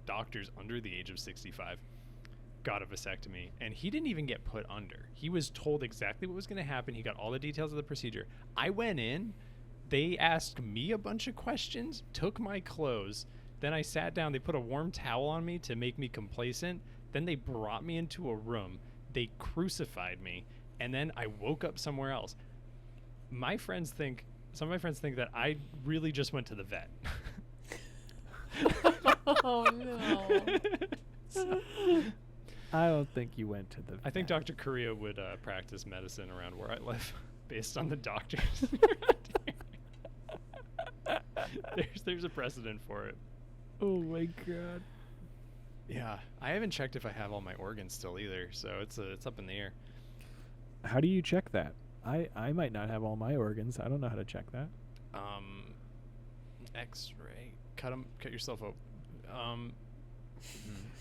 doctors under the age of 65 got a vasectomy, and he didn't even get put under. He was told exactly what was going to happen. He got all the details of the procedure. I went in. They asked me a bunch of questions, took my clothes. Then I sat down. They put a warm towel on me to make me complacent. Then they brought me into a room. They crucified me. And then I woke up somewhere else. Some of my friends think that I really just went to the vet. Oh no. I don't think you went to the. I think vet. Dr. Correa would practice medicine around where I live based on the doctors. There's a precedent for it. Oh my god. Yeah, I haven't checked if I have all my organs still either, so it's up in the air. How do you check that? I might not have all my organs. I don't know how to check that. X-ray. Cut yourself open.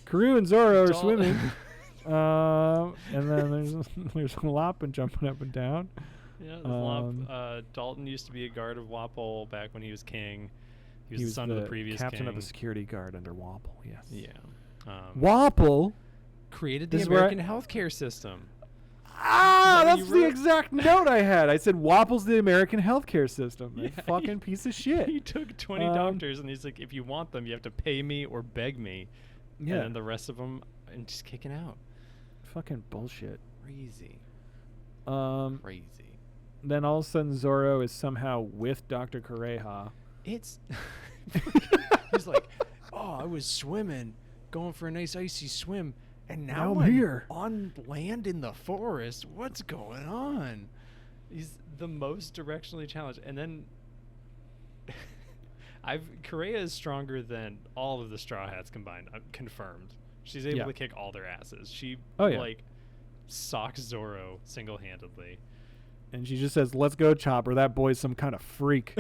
Karoo and Zoro are Dal- swimming. And then there's Lop jumping up and down. Yeah, Dalton used to be a guard of Wapol back when he was king. He was the son of the previous captain king. of the security guard under Wapol. Yes. Yeah. Wapol. Created the This is where American healthcare system. Ah, Is that what that's you the wrote? exact note I had. I said Wapol's the American healthcare system. Yeah, A fucking piece of shit. He took 20 doctors, and he's like, if you want them, you have to pay me or beg me. Yeah. And then the rest of them, and just kicking out. Fucking bullshit. Crazy. Crazy. Then all of a sudden Zoro is somehow with Dr. Kureha. It's he's like, oh, I was swimming, going for a nice icy swim, and now I'm here on land in the forest. What's going on? He's the most directionally challenged. And then Correa is stronger than all of the Straw Hats combined. Confirmed. She's able to kick all their asses. She socks Zoro single-handedly. And she just says, "Let's go, Chopper. That boy's some kind of freak."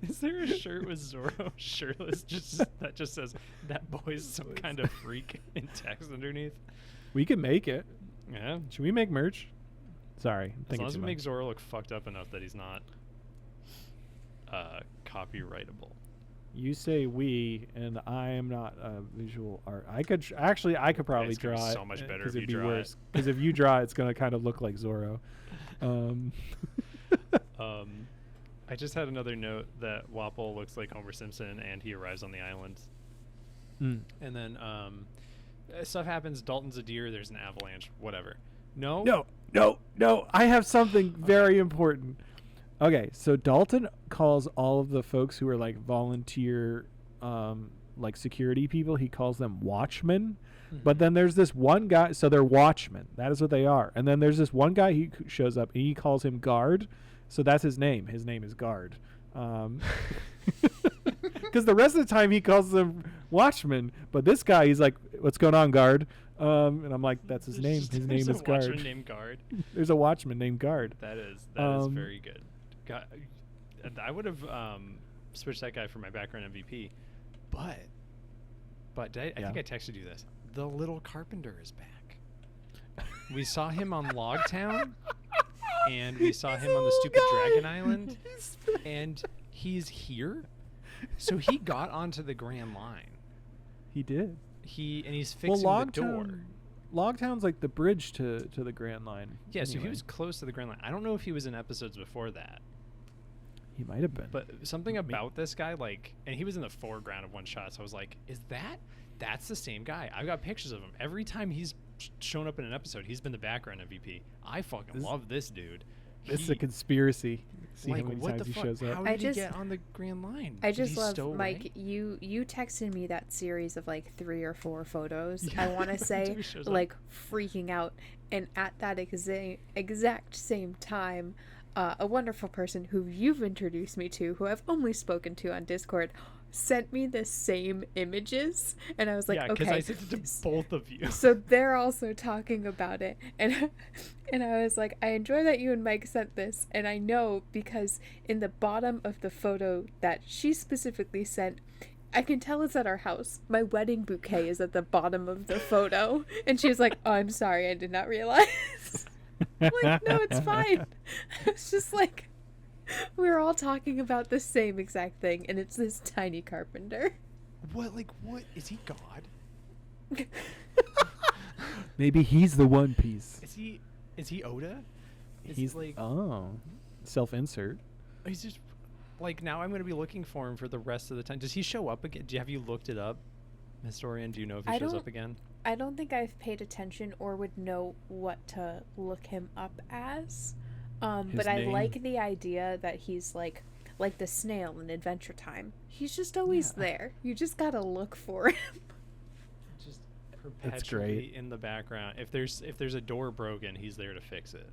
Is there a shirt with Zoro shirtless that just says "that boy's some kind of freak" in text underneath? We can make it. Yeah. Should we make merch? Sorry, I'm As thinking long as too it much. makes Zoro look fucked up enough that he's not copyrightable. You say we, and I am not a visual art. I could probably It's gonna draw be it. so much better 'cause if it'd you be draw it. worse. Because if you draw it, it's gonna kind of look like Zoro. I just had another note that Wapol looks like Homer Simpson, and he arrives on the island. Mm. And then stuff happens. Dalton's a deer. There's an avalanche. Whatever. No. No. I have something very important. Okay, so Dalton calls all of the folks who are like volunteer like security people, he calls them watchmen. But then there's this one guy, so they're watchmen. That is what they are. And then there's this one guy who shows up, and he calls him guard. So that's his name. His name is guard. Because the rest of the time he calls them watchmen. But this guy, he's like, "What's going on, guard?" And I'm like, "That's his name. His name is guard." Watchman named Guard. There's a watchman named guard. That is very good. I would have switched that guy for my background MVP, but I think I texted you this. The Little Carpenter is back. We saw him on Logtown, and we saw him on the stupid Dragon Island, and he's here. So he got onto the Grand Line. He did. He's fixing the door. Logtown's like the bridge to the Grand Line. Yeah, so he anyway. was close to the Grand Line. I don't know if he was in episodes before that. He might have been. But something about this guy, like, and he was in the foreground of one shot, so I was like, that's the same guy. I've got pictures of him. Every time he's shown up in an episode, he's been the background MVP. I fucking love this dude. This is a conspiracy. See like, how many what times the he fuck? shows up. How did he get on the Grand Line? I Did just he love, stow Mike, away? you texted me that series of like 3 or 4 photos. Yeah, I want to every say time he shows up. like freaking out, and at that exact same time, a wonderful person who you've introduced me to, who I've only spoken to on Discord, sent me the same images, and I was like, yeah, because okay, I sent it to both of you. so they're also talking about it, and I was like, I enjoy that you and Mike sent this, and I know because in the bottom of the photo that she specifically sent, I can tell it's at our house. My wedding bouquet is at the bottom of the photo, and she was like, "Oh, I'm sorry, I did not realize." I'm like, no, it's fine. It's just like we're all talking about the same exact thing, and it's this tiny carpenter. What is he God? Maybe he's the One Piece. Is he Oda? He's like self-insert. He's just like, now I'm going to be looking for him for the rest of the time. Does he show up again? Have you looked it up, Historian? Do you know if he shows up again? I don't think I've paid attention or would know what to look him up as. But I like the idea that he's like the snail in Adventure Time. He's just always there. You just gotta look for him. Just That's perpetually great. in the background. If there's a door broken, he's there to fix it.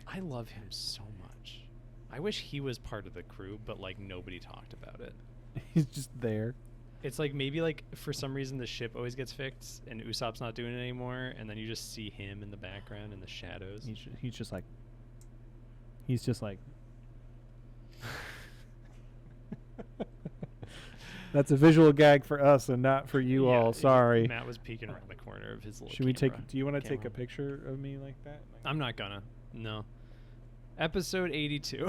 I love him so much. I wish he was part of the crew, but like nobody talked about it. He's just there. It's like maybe like for some reason the ship always gets fixed and Usopp's not doing it anymore, and then you just see him in the background in the shadows. He's just like. He's just like. That's a visual gag for us and not for you all. Sorry. Matt was peeking around the corner of his little Should we camera. take? Do you want to take a camera. picture of me like that? I'm not gonna. No. Episode 82.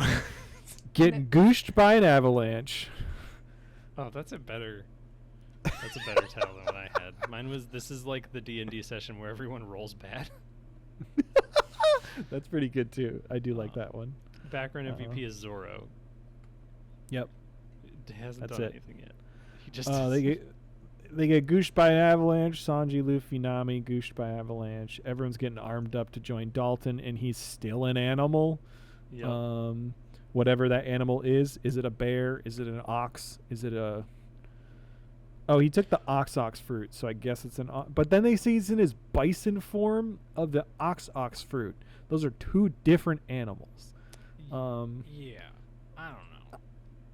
Getting gooshed by an avalanche. Oh, that's a better title than what I had. Mine was, this is like the D&D session where everyone rolls bad. That's pretty good too. I do like that one. Background MVP is Zoro. Yep. It hasn't That's done it. anything yet. He just They get gooshed by an avalanche. Sanji, Luffy, Nami gooshed by avalanche. Everyone's getting armed up to join Dalton, and he's still an animal. Yep. Whatever that animal is it a bear? Is it an ox? Is it a... Oh, he took the ox fruit, so I guess it's an ox. But then they say he's in his bison form of the ox fruit. Those are two different animals. Yeah. I don't know.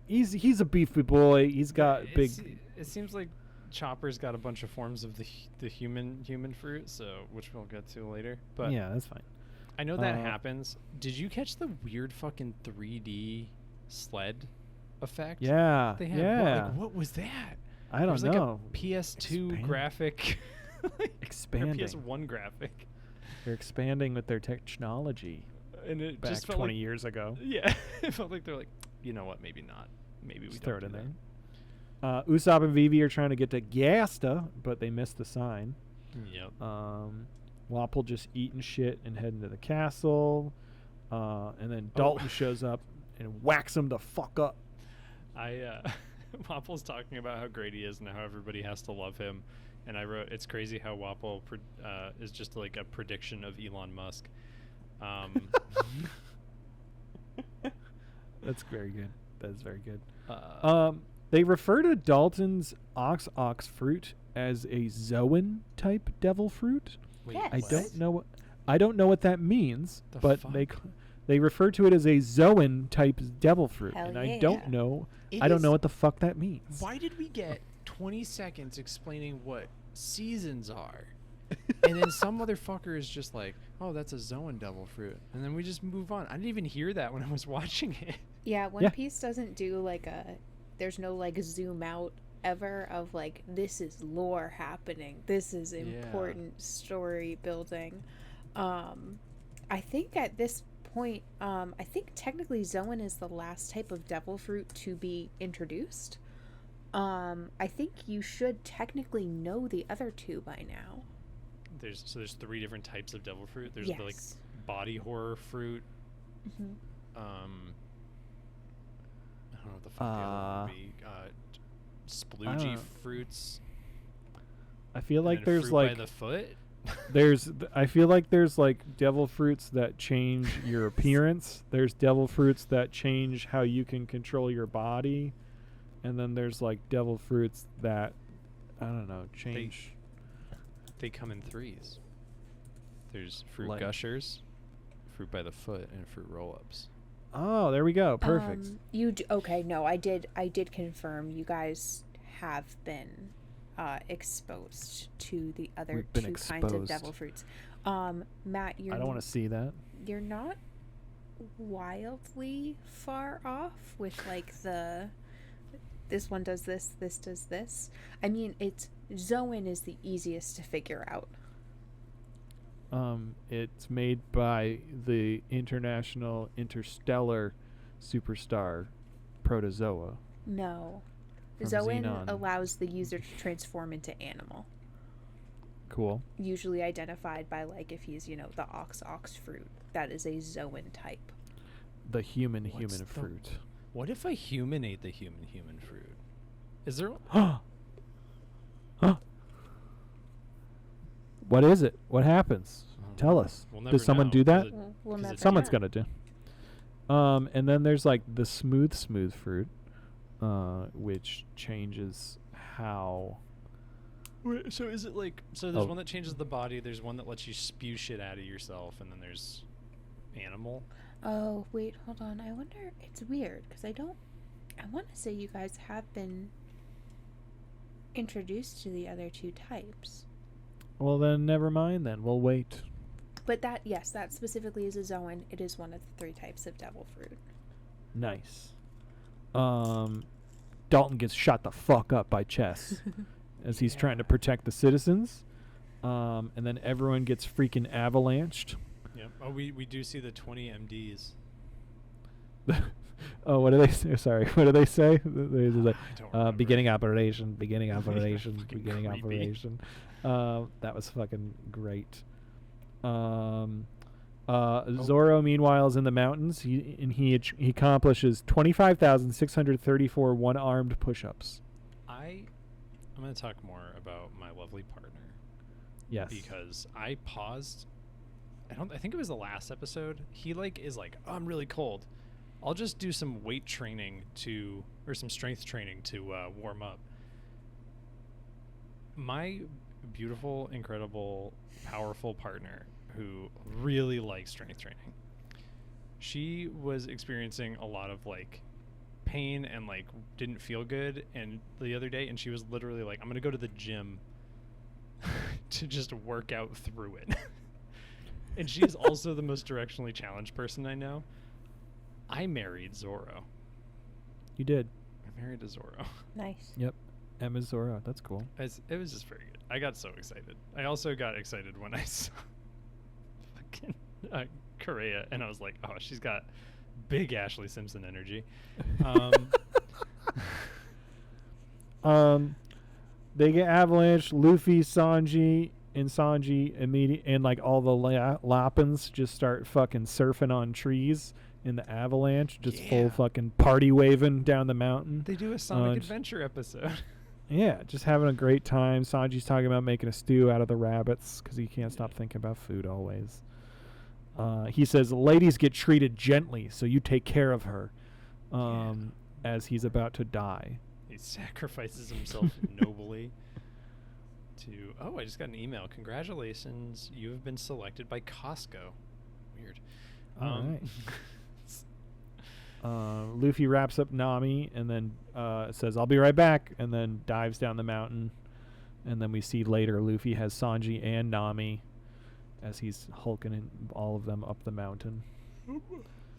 He's a beefy boy. He's got big... It seems like Chopper's got a bunch of forms of the human fruit, so which we'll get to later. But yeah, that's fine. I know that happens. Did you catch the weird fucking 3D sled effect? Yeah, They had? yeah. What was that? I don't There's know. like a PS2 Expand- graphic. Or Expanding. PS1 graphic. They're expanding with their technology And it back just felt 20 like, years ago. yeah, it felt like they're like, you know what, maybe not. Maybe we Just don't throw it do in that. there. Usopp and Vivi are trying to get to Gasta, but they missed the sign. Yep. Wapple just eating shit and heading to the castle. And then Dalton shows up and whacks him the fuck up. Wapple's talking about how great he is and how everybody has to love him. And I wrote, it's crazy how Wapple is just like a prediction of Elon Musk. That's very good. That is very good. They refer to Dalton's ox fruit as a Zoan type devil fruit. Wait, Yes. I what? don't know what that means, The but fuck? they refer to it as a Zoan type devil fruit, Hell and I yeah. don't know. It I don't is- know what the fuck that means. Why did we get 20 seconds explaining what seasons are? And then some motherfucker is just like, oh, that's a Zoan devil fruit. And then we just move on. I didn't even hear that when I was watching it. Yeah, One Yeah. Piece doesn't do like there's no like zoom out ever of like this is lore happening. This is important story building. I think at this point, I think technically Zoan is the last type of devil fruit to be introduced. I think you should technically know the other two by now. There's 3 different types of devil fruit. There's Yes. the like body horror fruit. Mhm. I don't know what the fuck the other one would be. Sploogey know. fruits. I feel and like then there's fruit like by the foot. I feel like there's like devil fruits that change your appearance. There's devil fruits that change how you can control your body, and then there's like devil fruits that I don't know change. They come in 3s. There's fruit Like- gushers, fruit by the foot, and fruit roll-ups. Oh, there we go. Perfect. Okay, no, I did confirm you guys have been exposed to the other We've been two kinds of exposed. devil fruits. Matt, I don't want to see that. you're not wildly far off with like this one does this does this. I mean, it's Zoan is the easiest to figure out. It's made by the International Interstellar Superstar Protozoa. No. From Zoan Xenon. allows the user to transform into animal, Cool. usually identified by like if he's, the ox fruit. That is a Zoan type. The human What's the- fruit. What if a human ate the human fruit? Is there? Huh? What is it? What happens? Tell us. We'll never Does someone know, do 'cause that? it- We'll 'cause never it's Someone's know. gonna do. And then there's like the smooth fruit, which changes how. Wait, so is it like? So there's Oh. one that changes the body. There's one that lets you spew shit out of yourself, and then there's animal. Oh, wait, hold on. I wonder, it's weird because I want to say you guys have been introduced to the other two types. Well, then never mind. Then we'll wait. But that specifically is a Zoan. It is one of the 3 types of devil fruit. Nice. Dalton gets shot the fuck up by Chess as he's trying to protect the citizens. And then everyone gets freaking avalanched. Yep. Oh, we do see the 20 MDs. Oh, what do they say? Sorry, what do they say? They just like, I don't remember. beginning operation, beginning operation, Fucking beginning creepy. operation. That was fucking great. Zoro, meanwhile, is in the mountains. He accomplishes 25,634 one-armed push-ups. I'm going to talk more about my lovely partner. Yes. Because I paused. I think it was the last episode. He is like, oh, I'm really cold. I'll just do some weight training or some strength training to warm up. My beautiful, incredible, powerful partner who really likes strength training. She was experiencing a lot of pain and didn't feel good and the other day, and she was literally like, I'm gonna go to the gym to just work out through it. And she is also the most directionally challenged person I know. I married Zoro. You did. I married a Zoro. Nice. Yep. Emma Zoro. That's cool. It was just very good. I got so excited. I also got excited when I saw fucking Korea, and I was like, oh, she's got big Ashley Simpson energy. They get avalanched. Luffy, Sanji and all the Lapins just start fucking surfing on trees in the avalanche, just full Yeah. fucking party waving down the mountain. They do a Sonic just- Adventure episode. Yeah, just having a great time. Sanji's talking about making a stew out of the rabbits because he can't stop thinking about food always. He says, ladies get treated gently, so you take care of her as he's about to die. He sacrifices himself nobly to. Oh, I just got an email. Congratulations, you have been selected by Costco. Weird. All right. Luffy wraps up Nami and then says, "I'll be right back," and then dives down the mountain. And then we see later Luffy has Sanji and Nami as he's hulking in all of them up the mountain.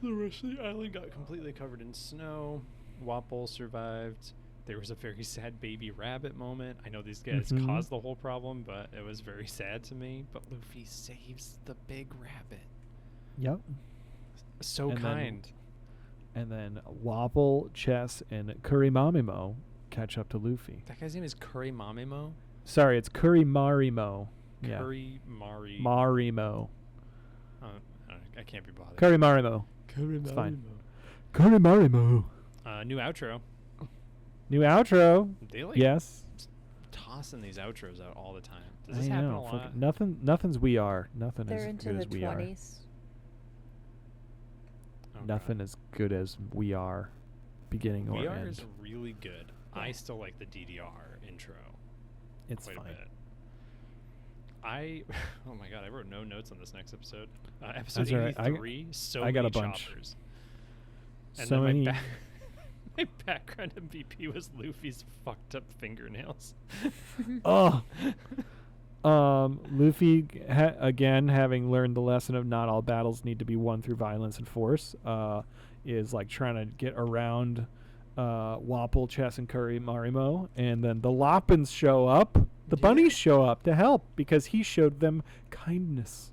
The rest of the island got completely covered in snow. Wapol survived. There was a very sad baby rabbit moment. I know these guys Mhm. caused the whole problem, but it was very sad to me. But Luffy saves the big rabbit. Yep. So And then- kind. And then Wapol, Chess, and Kurimamimo catch up to Luffy. That guy's name is Curry Mamimo. Sorry, it's Kurimarimo. Yeah. Curry Mari. Marimo. I can't be bothered. Kurimarimo. It's fine. Kurimarimo. New outro. New outro. They like Yes. tossing these outros out all the time. Does I this happen a know. lot? Fucking Nothing's We Are. Nothing They're as into good the as We Are. 20s. Oh, God. Nothing as good as We Are. Beginning or VR end. is really good. I still like the DDR intro It's quite fine. a bit. Oh my god, I wrote no notes on this next episode. Episode That's all right. 83, so I got many a bunch. choppers. And So then many. my background MVP was Luffy's fucked up fingernails. Oh. Luffy, again, having learned the lesson of not all battles need to be won through violence and force, is like trying to get around Wapol, Chess, and Kurimarimo. And then the Loppins show up. The bunnies show up to help because he showed them kindness.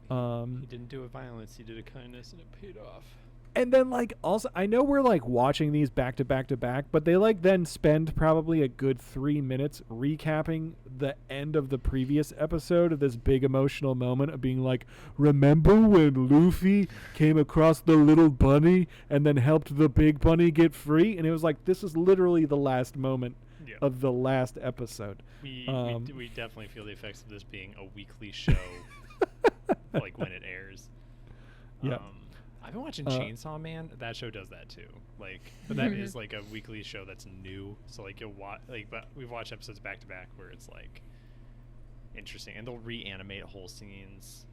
He didn't do a violence, he did a kindness, and it paid off. And then, like, also, I know we're, like, watching these back to back to back, but they, like, then spend probably a good 3 minutes recapping the end of the previous episode of this big emotional moment of being like, remember when Luffy came across the little bunny and then helped the big bunny get free? And it was like, this is literally the last moment Yeah. of the last episode. We definitely feel the effects of this being a weekly show, like when it airs. Yep. I've been watching Chainsaw Man. That show does that too. Like, but that is like a weekly show that's new. So like you'll watch but we've watched episodes back to back where it's like interesting, and they'll reanimate whole scenes.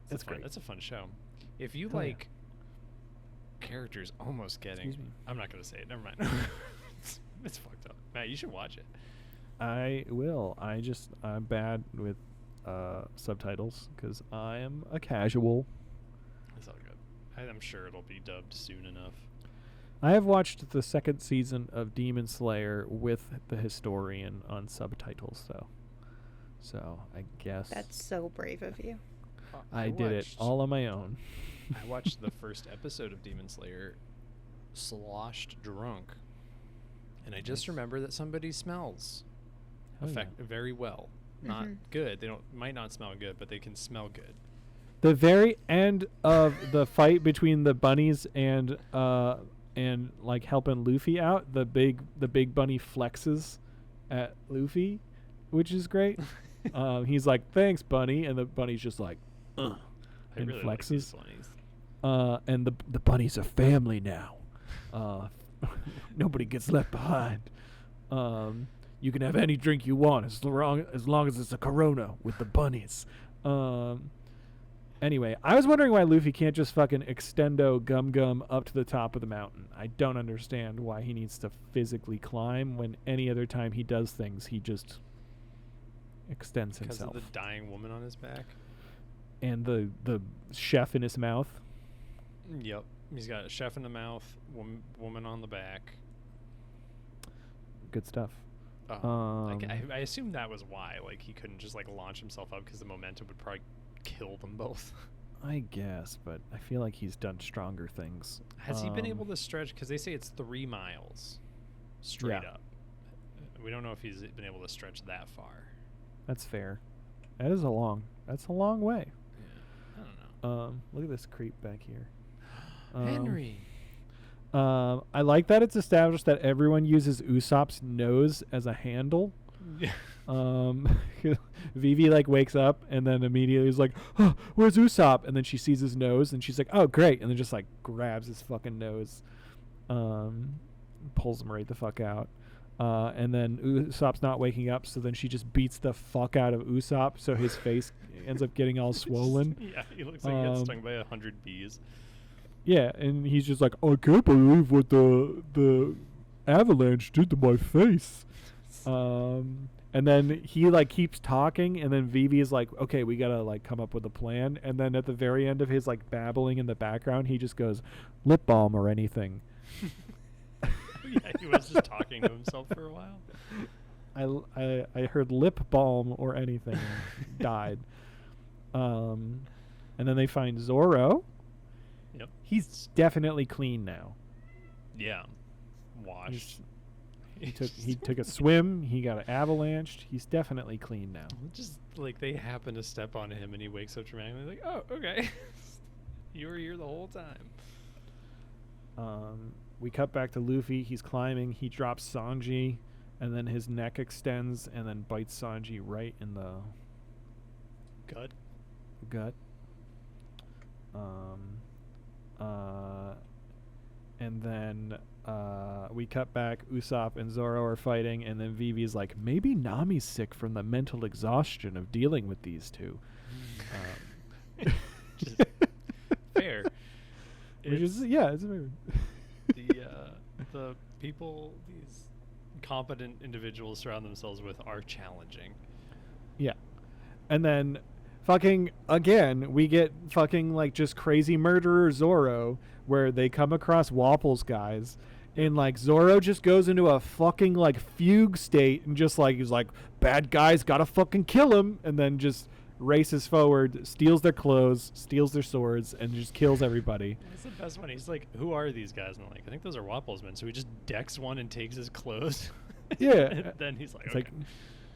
That's fun. great. That's a fun show. If you Hell yeah. like characters almost getting, Excuse me. I'm not gonna say it. Never mind. It's fucked up. Matt, you should watch it. I will. I'm bad with subtitles because I am a casual. It's all good. I'm sure it'll be dubbed soon enough. I have watched the second season of Demon Slayer with the historian on subtitles, though. So I guess That's so brave of you. I did it watched- all on my own. I watched the first episode of Demon Slayer sloshed drunk. And I just Nice. remember that somebody smells Hell yeah. very well. Not Mhm. good. They might not smell good, but they can smell good. The very end of the fight between the bunnies and like helping Luffy out, the big bunny flexes at Luffy, which is great. He's like, "Thanks, bunny," and the bunny's just like, "Ugh," I and really like these flexes. bunnies. And the bunnies are family now. Nobody gets left behind. You can have any drink you want as long as it's a Corona with the bunnies. Anyway, I was wondering why Luffy can't just fucking extendo Gum up to the top of the mountain. I don't understand why he needs to physically climb when any other time he does things, he just extends Because of himself. the dying woman on his back. And the chef in his mouth. Yep. He's got a chef in the mouth, woman on the back. Good stuff. I assume that was why. Like, he couldn't just, like, launch himself up because the momentum would probably kill them both. I guess, but I feel like he's done stronger things. Has he been able to stretch? Because they say it's 3 miles straight Yeah. up. We don't know if he's been able to stretch that far. That's fair. That's a long way. Yeah. I don't know. Look at this creep back here. Henry. I like that it's established that everyone uses Usopp's nose as a handle. Vivi like wakes up and then immediately is like, "Oh, where's Usopp?" And then she sees his nose and she's like, "Oh, great!" And then just like grabs his fucking nose. pulls him right the fuck out. And then Usopp's not waking up, so then she just beats the fuck out of Usopp, so his face ends up getting all swollen. Yeah, he looks like he got stung by 100 bees. Yeah, and he's just like, I can't believe what the avalanche did to my face. And then he like keeps talking, and then Vivi is like, okay, we gotta like come up with a plan. And then at the very end of his like babbling in the background, he just goes, lip balm or anything. Yeah, he was just talking to himself for a while. I heard lip balm or anything. And died. And then they find Zoro. Yep. He's definitely clean now. Yeah. Washed. He took a swim. He got avalanched. He's definitely clean now. Just like they happen to step on him and he wakes up dramatically like, oh, okay. You were here the whole time. We cut back to Luffy. He's climbing. He drops Sanji, and then his neck extends and then bites Sanji right in the gut. And then we cut back. Usopp and Zoro are fighting, and then Vivi's like, maybe Nami's sick from the mental exhaustion of dealing with these two. Just fair. Which is, yeah, it's very the people these competent individuals surround themselves with are challenging. Yeah. And then fucking again, we get fucking like just crazy murderer Zoro, where they come across Wapple's guys, and like Zoro just goes into a fucking like fugue state and just like he's like, bad guys gotta fucking kill him, and then just races forward, steals their clothes, steals their swords, and just kills everybody. That's the best one. He's like, who are these guys? And I'm like, I think those are Wapple's men. So he just decks one and takes his clothes. Yeah. And then he's like, It's okay.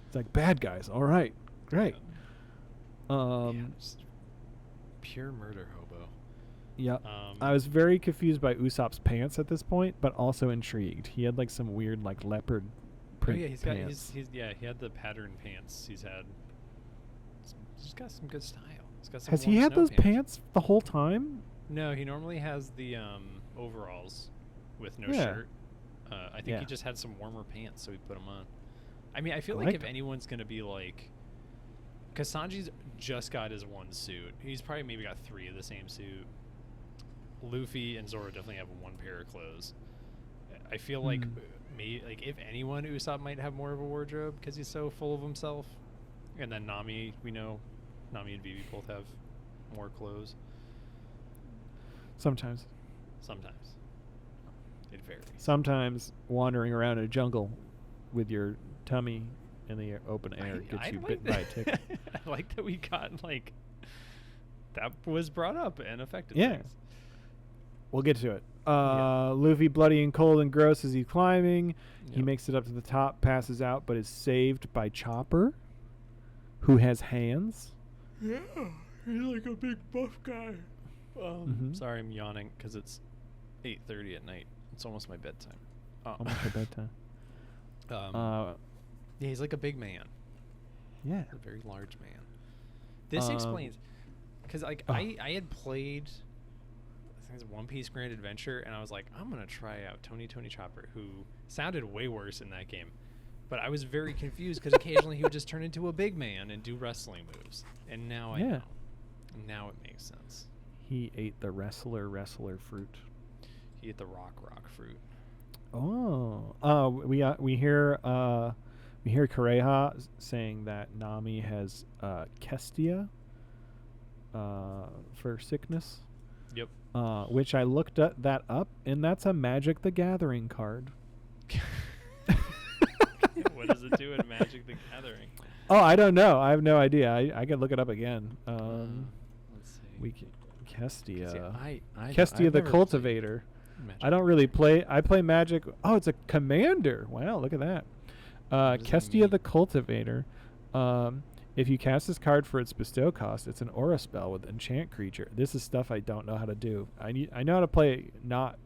it's like bad guys. All right, great. Yeah, just pure murder hobo. Yeah. I was very confused by Usopp's pants at this point, but also intrigued. He had like some weird like leopard print he's got pants. he had the pattern pants. He's got some good style. He's got some Has he warm had snow those pants the whole time? No, he normally has the overalls with no Yeah. shirt. I think Yeah. he just had some warmer pants, so he put them on. I mean, I feel I like like if them. anyone's gonna be like, because Sanji's just got his one suit. He's probably maybe got 3 of the same suit. Luffy and Zoro definitely have one pair of clothes. I feel like maybe like if anyone, Usopp might have more of a wardrobe because he's so full of himself. And then Nami, we know, Nami and Vivi both have more clothes. Sometimes. Sometimes. It varies. Sometimes wandering around a jungle with your tummy in the open air gets I you like bitten by a that. tick. I like that we got like that was brought up and affected Yeah. things. We'll get to it. Yeah. Luffy, bloody and cold and gross as he's climbing. He Yep. makes it up to the top, passes out, but is saved by Chopper, who has hands. Yeah, he's like a big buff guy. Mhm. Sorry, I'm yawning because it's 8:30 at night. It's almost my bedtime. Almost your bedtime. Yeah, he's like a big man. Yeah. A very large man. This explains, because like I had played, I think it's One Piece Grand Adventure, and I was like, I'm gonna try out Tony Chopper, who sounded way worse in that game, but I was very confused because occasionally he would just turn into a big man and do wrestling moves, and now I know. Now it makes sense. He ate the wrestler fruit. He ate the rock fruit. Oh, we hear Kureha saying that Nami has Kestia for sickness. Yep. Which I looked that up, and that's a Magic the Gathering card. What does it do in Magic the Gathering? Oh, I don't know. I have no idea. I could look it up again. Let's see. We can, Kestia. Kestia Kestia the Cultivator. I don't really play. I play Magic. Oh, it's a commander. Wow, look at that. What does that Kestia mean? the Cultivator. If you cast this card for its bestow cost, it's an aura spell with enchant creature. This is stuff I don't know how to do. I know how to play, not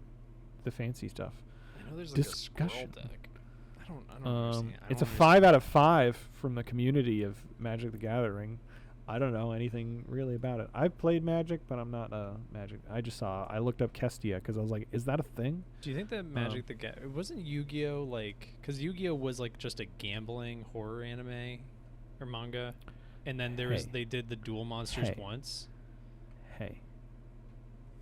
the fancy stuff. I know there's like a Discussion. squirrel deck. I don't understand. I It's a don't 5 out of 5 from the community of Magic the Gathering. I don't know anything really about it. I've played Magic, but I'm not Magic. I looked up Kestia because I was like, is that a thing? Do you think that Magic it wasn't Yu-Gi-Oh like, because Yu-Gi-Oh was like just a gambling horror anime or manga, and then they did the Duel Monsters once. Hey.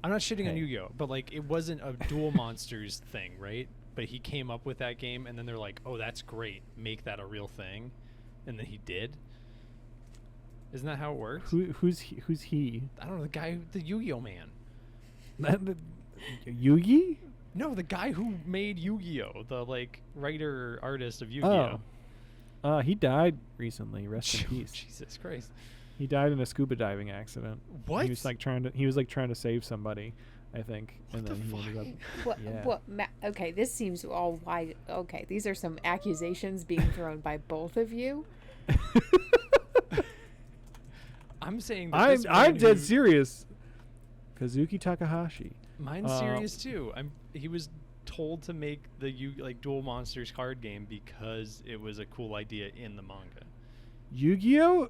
I'm not shitting on Hey. Yu-Gi-Oh, but like it wasn't a Duel Monsters thing, right? But he came up with that game, and then they're like, oh, that's great, make that a real thing, and then he did. Isn't that how it works? Who's he? I don't know, the guy, the Yu-Gi-Oh man. Yugi? No, the guy who made Yu-Gi-Oh, the like writer artist of Yu-Gi-Oh. He died recently. Rest in peace. Jesus Christ. He died in a scuba diving accident. What? He was like trying to save somebody, I think, and then he ended up. What? Okay, this seems all wide. Okay, these are some accusations being thrown by both of you. I'm saying that I'm dead serious. Kazuki Takahashi. Mine's serious too. He was told to make the Duel Monsters card game because it was a cool idea in the manga. Yu-Gi-Oh,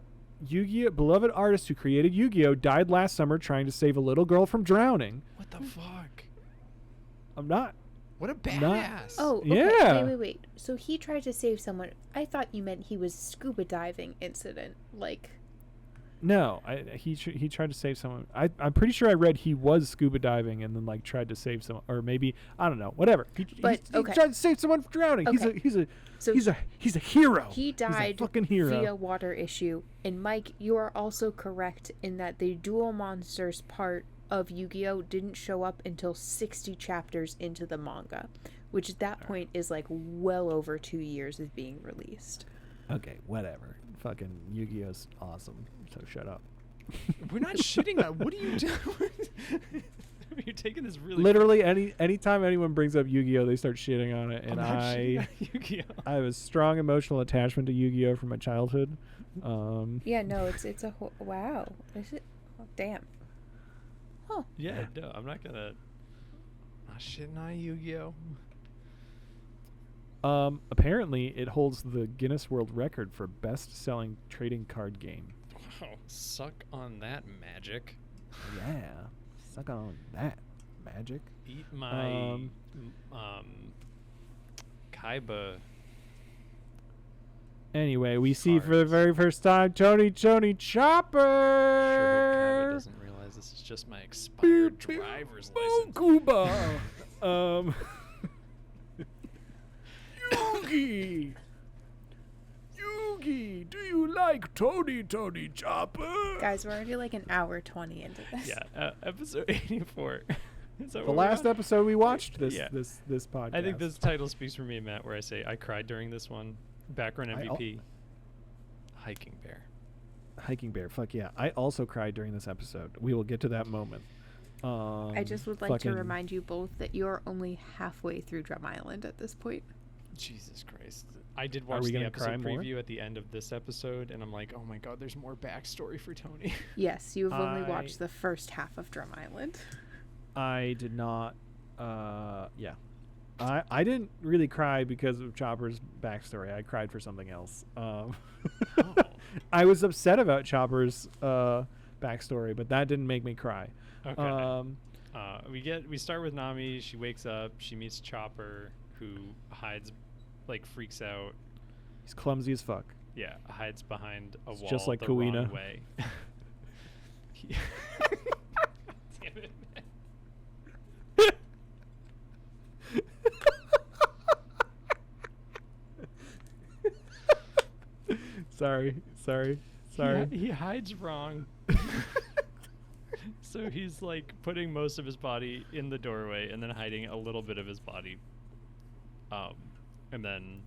beloved artist who created Yu-Gi-Oh, died last summer trying to save a little girl from drowning. What the fuck? I'm not. What a badass. Oh, okay. Yeah. Wait. So he tried to save someone. I thought you meant he was scuba diving incident. Like, No, he tried to save someone. I'm pretty sure I read he was scuba diving and then like tried to save someone, or maybe I don't know. Whatever. He tried to save someone from drowning. Okay. He's a hero. he died He's a fucking hero. via water issue. And Mike, you are also correct in that the Duel Monsters part of Yu-Gi-Oh didn't show up until 60 chapters into the manga, which at that point is like well over 2 years of being released. Okay, whatever. Fucking Yu-Gi-Oh's awesome. So shut up. We're not shitting on. What are you doing? You're taking this really. Literally anytime anyone brings up Yu-Gi-Oh, they start shitting on it, and I'm not shitting on Yu-Gi-Oh. I have a strong emotional attachment to Yu-Gi-Oh from my childhood. Yeah, no, it's a wow. Is it? Oh, damn. Huh. Yeah, no, I'm not gonna. Not shitting on Yu-Gi-Oh. Apparently, it holds the Guinness World Record for best-selling trading card game. Wow, suck on that, Magic. Yeah, suck on that, Magic. Eat my Kaiba. Anyway, we see for the Farts. very first time Tony Sure hope Kaiba Chopper. doesn't realize this is just my expired driver's license. Cuba. Yugi, do you like Tony Chopper? Guys, we're already like an hour 20 into this. Yeah, episode 84. Is that The what we're last on? episode we watched this Yeah. this podcast. I think this title speaks for me and Matt, where I say I cried during this one. Background MVP. Hiking bear. Hiking bear. Fuck yeah! I also cried during this episode. We will get to that moment. I just would like to fucking- remind you both that you're only halfway through Drum Island at this point. Jesus Christ. I did Are watch we the gonna cry episode more? preview at the end of this episode, and I'm like, oh my god, there's more backstory for Tony. Yes, you have only I- watched the first half of Drum Island. I did not. Yeah. I didn't really cry because of Chopper's backstory. I cried for something else. Oh. I was upset about Chopper's backstory, but that didn't make me cry. Okay. We start with Nami. She wakes up. She meets Chopper, who hides, like freaks out. He's clumsy as fuck. Yeah, hides behind a It's wall. just like the Kuina. wrong way. Damn it, man. Sorry. He hides wrong. So he's like putting most of his body in the doorway and then hiding a little bit of his body. And then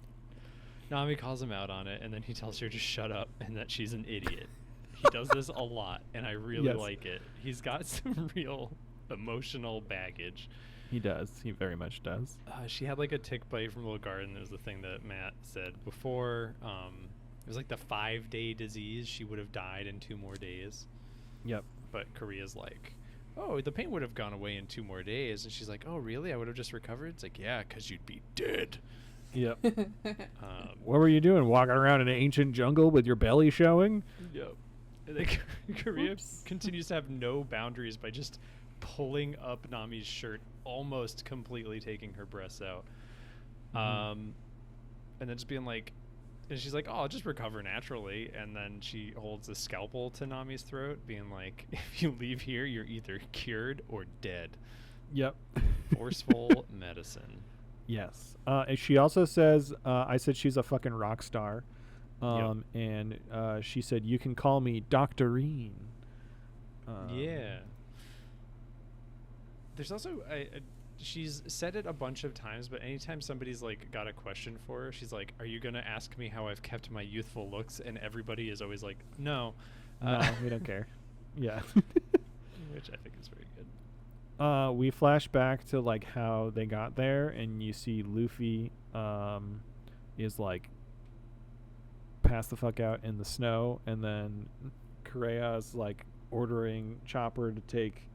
Nami calls him out on it, and then he tells her to shut up and that she's an idiot. He does this a lot, and I really Yes. like it. He's got some real emotional baggage. He does. He very much does. She had like a tick bite from Little Garden. It was the thing that Matt said before. It was like the 5-day disease. She would have died in 2 more days. Yep. But Korea's like, oh, the pain would have gone away in 2 more days. And she's like, oh, really? I would have just recovered? It's like, yeah, because you'd be dead. Yep. What were you doing? Walking around in an ancient jungle with your belly showing? Yep. And then Korea continues to have no boundaries by just pulling up Nami's shirt, almost completely taking her breasts out. And then just being like, and she's like, oh, I'll just recover naturally. And then she holds a scalpel to Nami's throat, being like, if you leave here, you're either cured or dead. Yep. Forceful medicine. Yes. And she also says, I said she's a fucking rock star. And she said, you can call me Doctorine. Yeah. There's also, she's said it a bunch of times, but anytime somebody's like got a question for her, she's like, are you going to ask me how I've kept my youthful looks? And everybody is always like, no. No, we don't care. Yeah. Which I think is very good. We flash back to like how they got there, and you see Luffy is like passed the fuck out in the snow, and then Kureha's like ordering Chopper to take,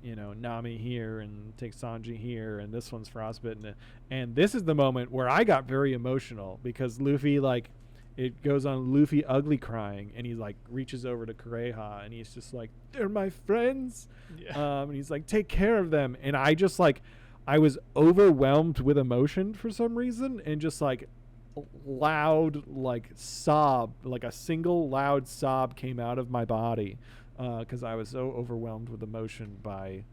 you know, Nami here and take Sanji here, and this one's frostbitten. And this is the moment where I got very emotional, because Luffy, like, it goes on Luffy ugly crying, and he like reaches over to Kureha, and he's just like, they're my friends. Yeah. And he's like, take care of them. And I just like, I was overwhelmed with emotion for some reason, and just like loud like sob, like a single loud sob came out of my body, because I was so overwhelmed with emotion by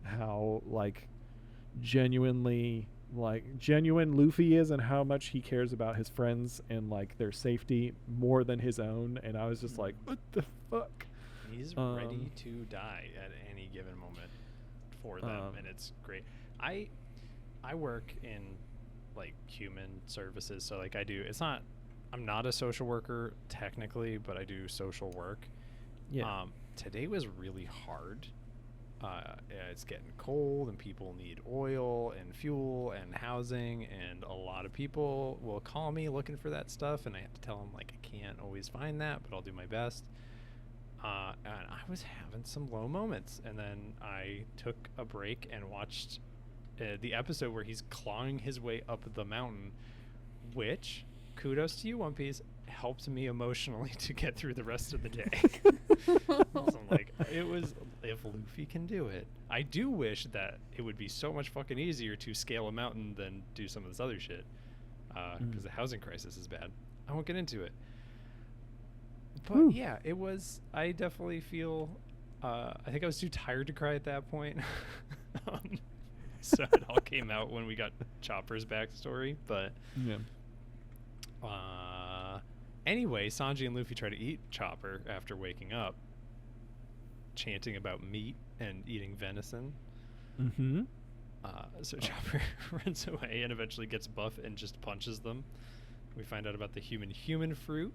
how like genuine Luffy is, and how much he cares about his friends and like their safety more than his own. And I was just like, what the fuck? He's ready to die at any given moment for them, and it's great. I work in like human services, so like I'm not a social worker technically, but I do social work. Yeah. Today was really hard. It's getting cold, and people need oil and fuel and housing, and a lot of people will call me looking for that stuff, and I have to tell them like I can't always find that, but I'll do my best. And I was having some low moments, and then I took a break and watched the episode where he's clawing his way up the mountain, which, kudos to you, One Piece, helped me emotionally to get through the rest of the day. So I'm like, if Luffy can do it. I do wish that it would be so much fucking easier to scale a mountain than do some of this other shit, because the housing crisis is bad. I won't get into it. But yeah, it was, I definitely feel, I think I was too tired to cry at that point. So it all came out when we got Chopper's backstory, but Yeah. Anyway, Sanji and Luffy try to eat Chopper after waking up, chanting about meat and eating venison. Mm-hmm. So Chopper runs away and eventually gets buff and just punches them. We find out about the human fruit.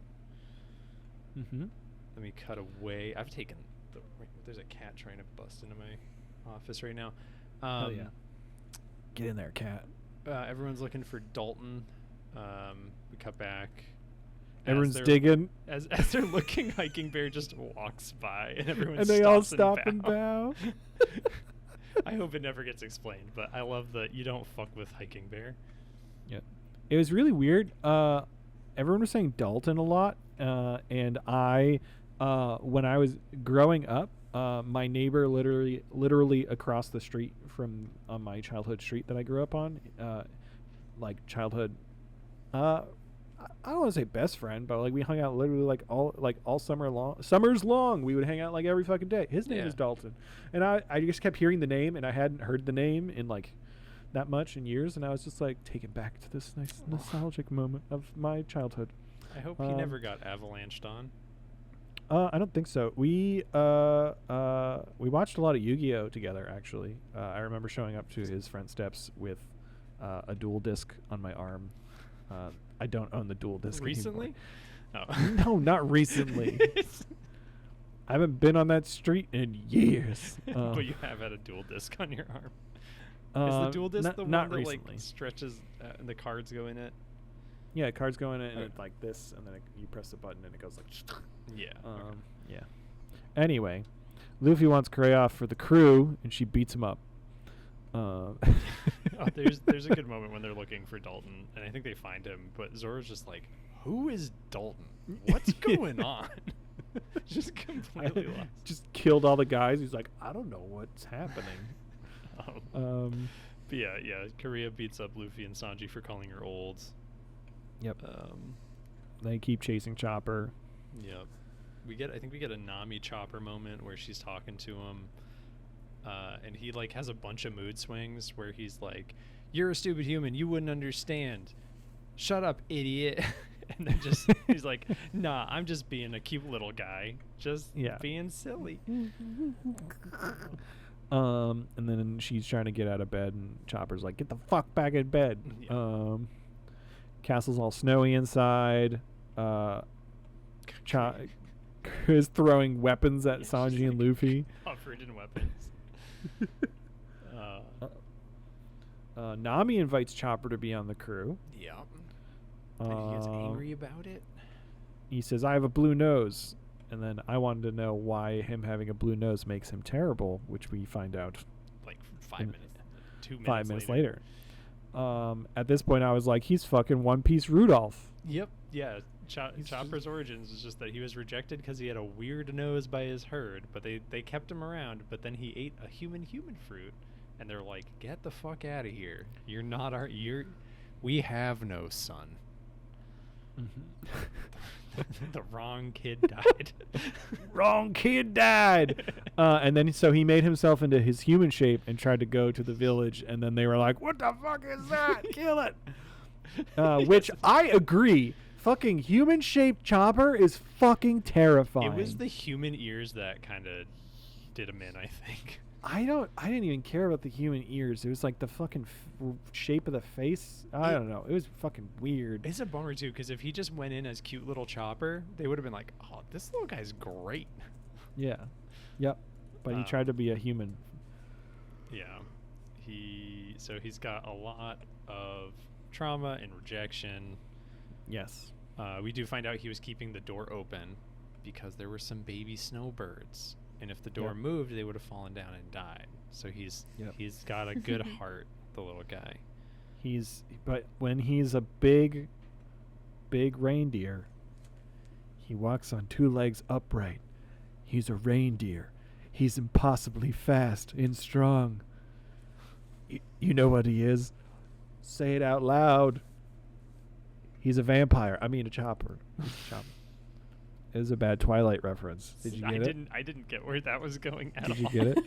Mm-hmm. Let me cut away. I've taken there's a cat trying to bust into my office right now. Hell yeah. Get in there, cat. Everyone's looking for Dalton. We cut back. Everyone's digging. As they're looking, Hiking Bear just walks by, and everyone And they all stops stop and bow. I hope it never gets explained, but I love that you don't fuck with Hiking Bear. Yeah. It was really weird. Everyone was saying Dalton a lot, and I, when I was growing up, my neighbor literally across the street from on my childhood street that I grew up on, like childhood, I don't want to say best friend, but like we hung out literally all summers long. We would hang out like every fucking day. His name is Dalton, and I just kept hearing the name, and I hadn't heard the name in like that much in years, and I was just like taken back to this nice nostalgic moment of my childhood. I hope he never got avalanched on. I don't think so. We watched a lot of Yu-Gi-Oh together. Actually, I remember showing up to his front steps with a dual disc on my arm. I don't own the dual disc Recently? anymore. No, not recently. I haven't been on that street in years. But you have had a dual disc on your arm. Is the dual disc the one that recently. like stretches and the cards go in it? Yeah, cards go in it, and it's like this, and then you press the button, and it goes like. Yeah. Yeah. Anyway, Luffy wants Kureha for the crew, and she beats him up. There's a good moment when they're looking for Dalton, and I think they find him, but Zoro's just like, "Who is Dalton? What's going on?" Just completely lost. Just killed all the guys. He's like, I don't know what's happening. But yeah, Korea beats up Luffy and Sanji for calling her old. Yep. Um, They keep chasing Chopper. Yep. I think we get a Nami Chopper moment where she's talking to him, and he like has a bunch of mood swings where he's like, "You're a stupid human. You wouldn't understand. Shut up, idiot." And then just he's like, "Nah, I'm just being a cute little guy, just being silly." And then she's trying to get out of bed, and Chopper's like, "Get the fuck back in bed." Yeah. Castle's all snowy inside. Is throwing weapons at Sanji and Luffy. Covered in weapons. Nami invites Chopper to be on the crew. Yeah. And he gets Um, angry about it. He says, "I have a blue nose." And then I wanted to know why him having a blue nose makes him terrible, which we find out Like 5 minutes. 2 minutes. 5 minutes later. At this point, I was like, he's fucking One Piece Rudolph. Yep. Yeah. He's Chopper's origins is just that he was rejected because he had a weird nose by his herd, but they kept him around. But then he ate a human fruit, and they're like, "Get the fuck out of here! You're not our. We have no son." The wrong kid died. Wrong kid died. And then so he made himself into his human shape and tried to go to the village, and then they were like, "What the fuck is that? Kill it!" Which I agree. Fucking human shaped Chopper is fucking terrifying. It was the human ears that kind of did him in, I think. I didn't even care about the human ears. It was like the fucking shape of the face. I don't know. It was fucking weird. It's a bummer too, because if he just went in as cute little Chopper, they would have been like, "Oh, this little guy's great." Yeah. Yep. But he tried to be a human. Yeah. He's got a lot of trauma and rejection. Yes. We do find out he was keeping the door open because there were some baby snowbirds, and if the door moved, they would have fallen down and died. So he's got a good heart, the little guy. But when he's a big reindeer, he walks on 2 legs upright. He's a reindeer. He's impossibly fast and strong. You know what he is? Say it out loud. He's a vampire. I mean a chopper. He's a chopper. It was a bad Twilight reference. Did you get it? I didn't get where that was going at all. Did you get it?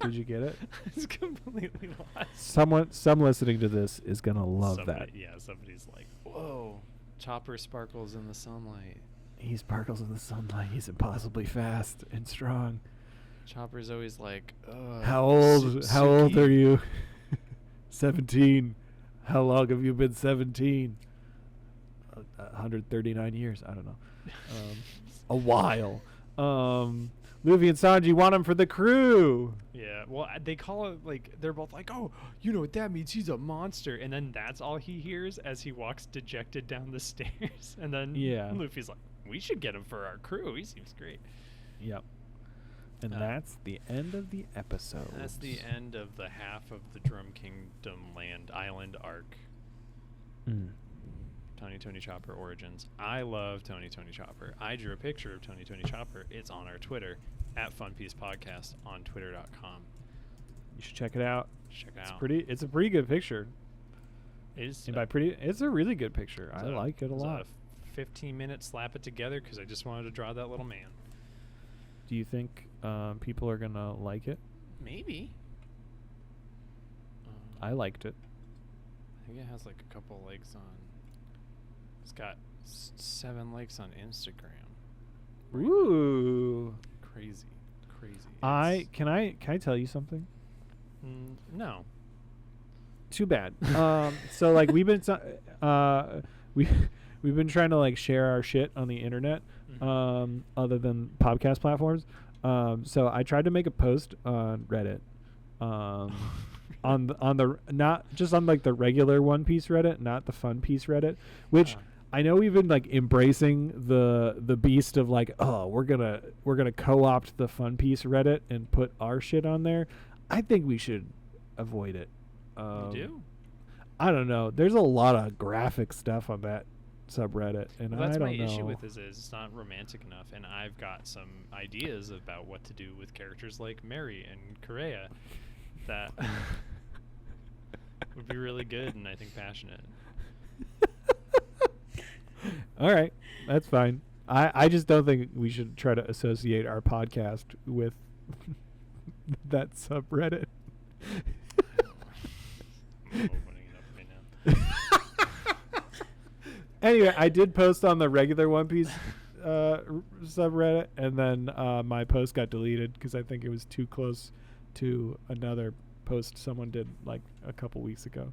Did you get it? It's completely lost. Some listening to this is gonna love that. Yeah, somebody's like, Whoa. Chopper sparkles in the sunlight. He sparkles in the sunlight. He's impossibly fast and strong. Chopper's always like, How old Suki. are you? 17. How long have you been 17? 139 years. I don't know. A while. Luffy and Sanji want him for the crew. yeah. Well, they call it like they're both like, "Oh, you know what that means? He's a monster." And then that's all he hears as he walks dejected down the stairs. And then Luffy's like, "We should get him for our crew. He seems great." Yep. And that's the end of the episode. That's the end of the half of the Drum Kingdom Land Island arc. Tony Chopper Origins. I love Tony Chopper. I drew a picture of Tony Chopper. It's on our Twitter, @FunPiecePodcast on Twitter.com. You should check it out. Check it out. It's a pretty good picture. It's And by pretty, it's a really good picture. I like it a lot. 15-minute slap it together because I just wanted to draw that little man. Do you think people are gonna like it? Maybe. I liked it. I think it has like a couple likes on. It's got 7 likes on Instagram. Ooh. Crazy. Can I tell you something? No. Too bad. So like we've been we've been trying to like share our shit on the internet, other than podcast platforms. So I tried to make a post on Reddit, on the not just on like the regular One Piece Reddit, not the Fun Piece Reddit, which I know we've been like embracing the beast of like, oh, we're gonna co-opt the Fun Piece Reddit and put our shit on there. I think we should avoid it. You do? I don't know. There's a lot of graphic stuff on that subreddit, and Well, that's I my don't know. issue with this is it's not romantic enough, and I've got some ideas about what to do with characters like Mary and Correa that would be really good and I think passionate. All right, that's fine. I just don't think we should try to associate our podcast with that subreddit. I'm opening it up right now. Anyway, I did post on the regular One Piece subreddit, and then my post got deleted because I think it was too close to another post someone did like a couple weeks ago.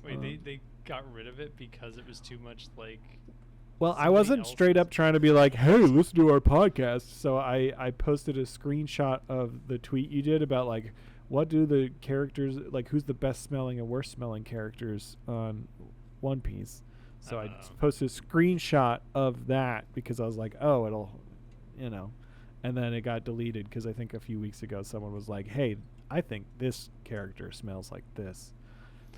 Wait, they got rid of it because it was too much like. Well, I somebody wasn't straight else's- up trying to be like, hey, listen to our podcast. So I posted a screenshot of the tweet you did about like, what do the characters, like who's the best smelling and worst smelling characters on One Piece. So I Oh. posted a screenshot of that because I was like, oh, it'll, and then it got deleted because I think a few weeks ago someone was like, hey, I think this character smells like this.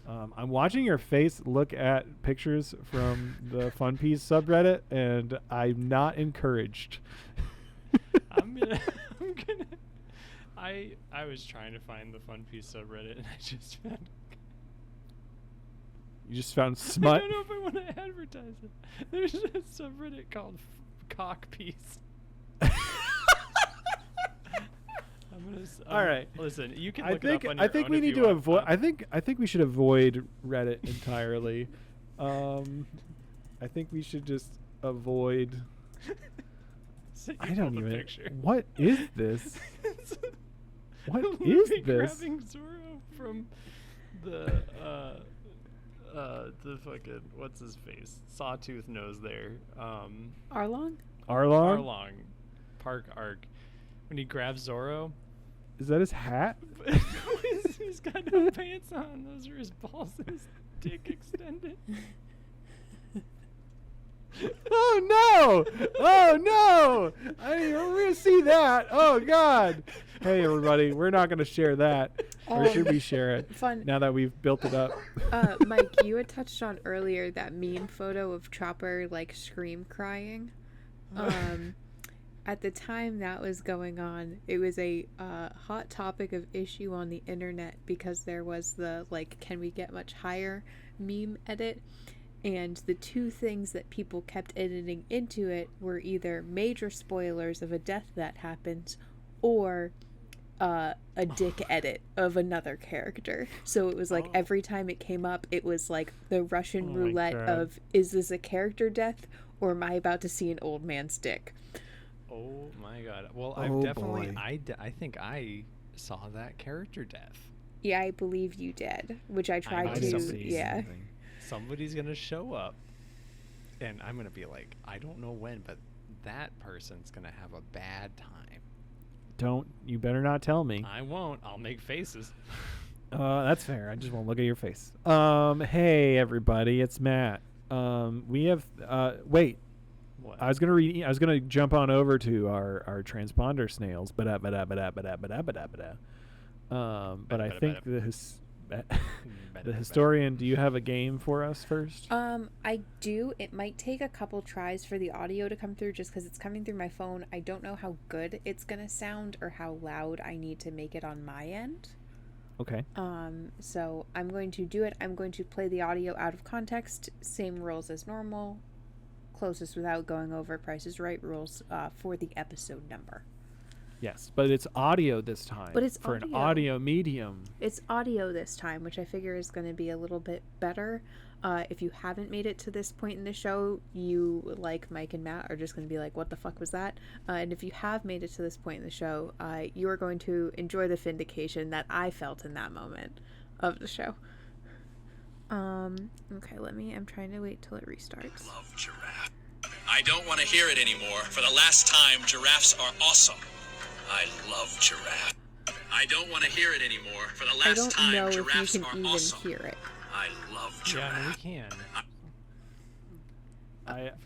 I'm watching your face look at pictures from the Fun Piece subreddit, and I'm not encouraged. I'm gonna. I was trying to find the Fun Piece subreddit and I just found. You just found smut. I don't know if I want to advertise it. There's a subreddit called Cock Piece. All right. Listen, you can I look think it up on I your think own we if need you to want. avoid. I think we should avoid Reddit entirely. I think we should just avoid. Send I you don't both a even. picture. What is this? It's What is Luffy this? grabbing Zoro from the fucking what's his face Sawtooth nose there Arlong? Arlong? Arlong Park Arc when he grabs Zoro. Is that his hat? He's got no pants on. Those are his balls and his dick extended. Oh no! Oh no! We're gonna see that. Oh god! Hey everybody, we're not gonna share that, or should we share it? Fun. Now that we've built it up. Mike, you had touched on earlier that meme photo of Chopper like scream crying. At the time that was going on, it was a hot topic of issue on the internet because there was the like, can we get much higher meme edit, and the two things that people kept editing into it were either major spoilers of a death that happens, or a dick edit of another character. So it was like every time it came up, it was like the Russian Oh my roulette God. of, is this a character death or am I about to see an old man's dick? Oh my god. Well, Oh, I've definitely boy. I think I saw that character death. Yeah, I believe you did, which I tried I to, didn't see yeah. something. Somebody's gonna show up and I'm gonna be like, I don't know when, but that person's gonna have a bad time. You better not tell me. I won't. I'll make faces. That's fair. I just won't look at your face. Hey everybody, it's Matt. We have wait. What? I was gonna jump on over to our transponder snails, but I think the historian. Do you have a game for us first? I do. It might take a couple tries for the audio to come through just because it's coming through my phone. I don't know how good it's gonna sound or how loud I need to make it on my end. Okay. So I'm going to do it. I'm going to play the audio out of context. Same rules as normal. Closest without going over Price is Right rules for the episode number. Yes, but it's audio this time. But it's for an audio. audio medium. It's audio this time, which I figure is going to be a little bit better. If you haven't made it to this point in the show, you, like Mike and Matt, are just going to be like, what the fuck was that? And if you have made it to this point in the show, you are going to enjoy the vindication that I felt in that moment of the show. Okay, I'm trying to wait till it restarts. Love giraffe. I don't want to hear it anymore. For the last time, giraffes are awesome. I love giraffe. I don't want to hear it anymore. For the I last don't time, know if you giraffes can are even awesome. hear it. I love Yeah, I mean, we giraffe. can.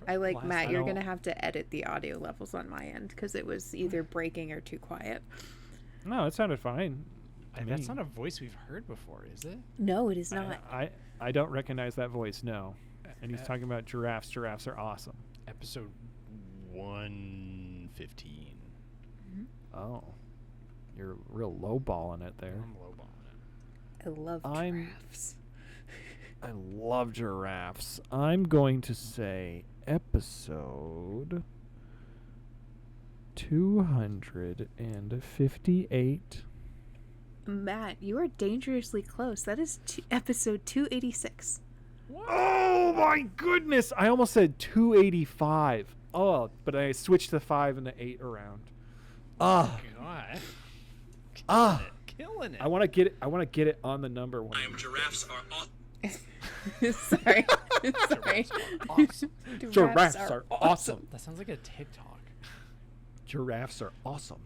I like Last Matt, time- you're going to have to edit the audio levels on my end because it was either breaking or too quiet. No, it sounded fine. to That's me. not a voice we've heard before, is it? No, it is not. I don't recognize that voice. No. and he's talking about giraffes. Giraffes are awesome. Episode 115. Oh, you're real lowballing it there. I'm lowballing it. I love I'm- giraffes. I love giraffes. I'm going to say episode 258. Matt, you are dangerously close. That is episode 286. Oh my goodness! I almost said 285. Oh, but I switched the 5 and the 8 around. Ah, God. ah! Killing it. I want to get it. I want to get it on the number one. Giraffes are awesome. Sorry. Sorry. Awesome. Giraffes are awesome. That sounds like a TikTok. Giraffes are awesome.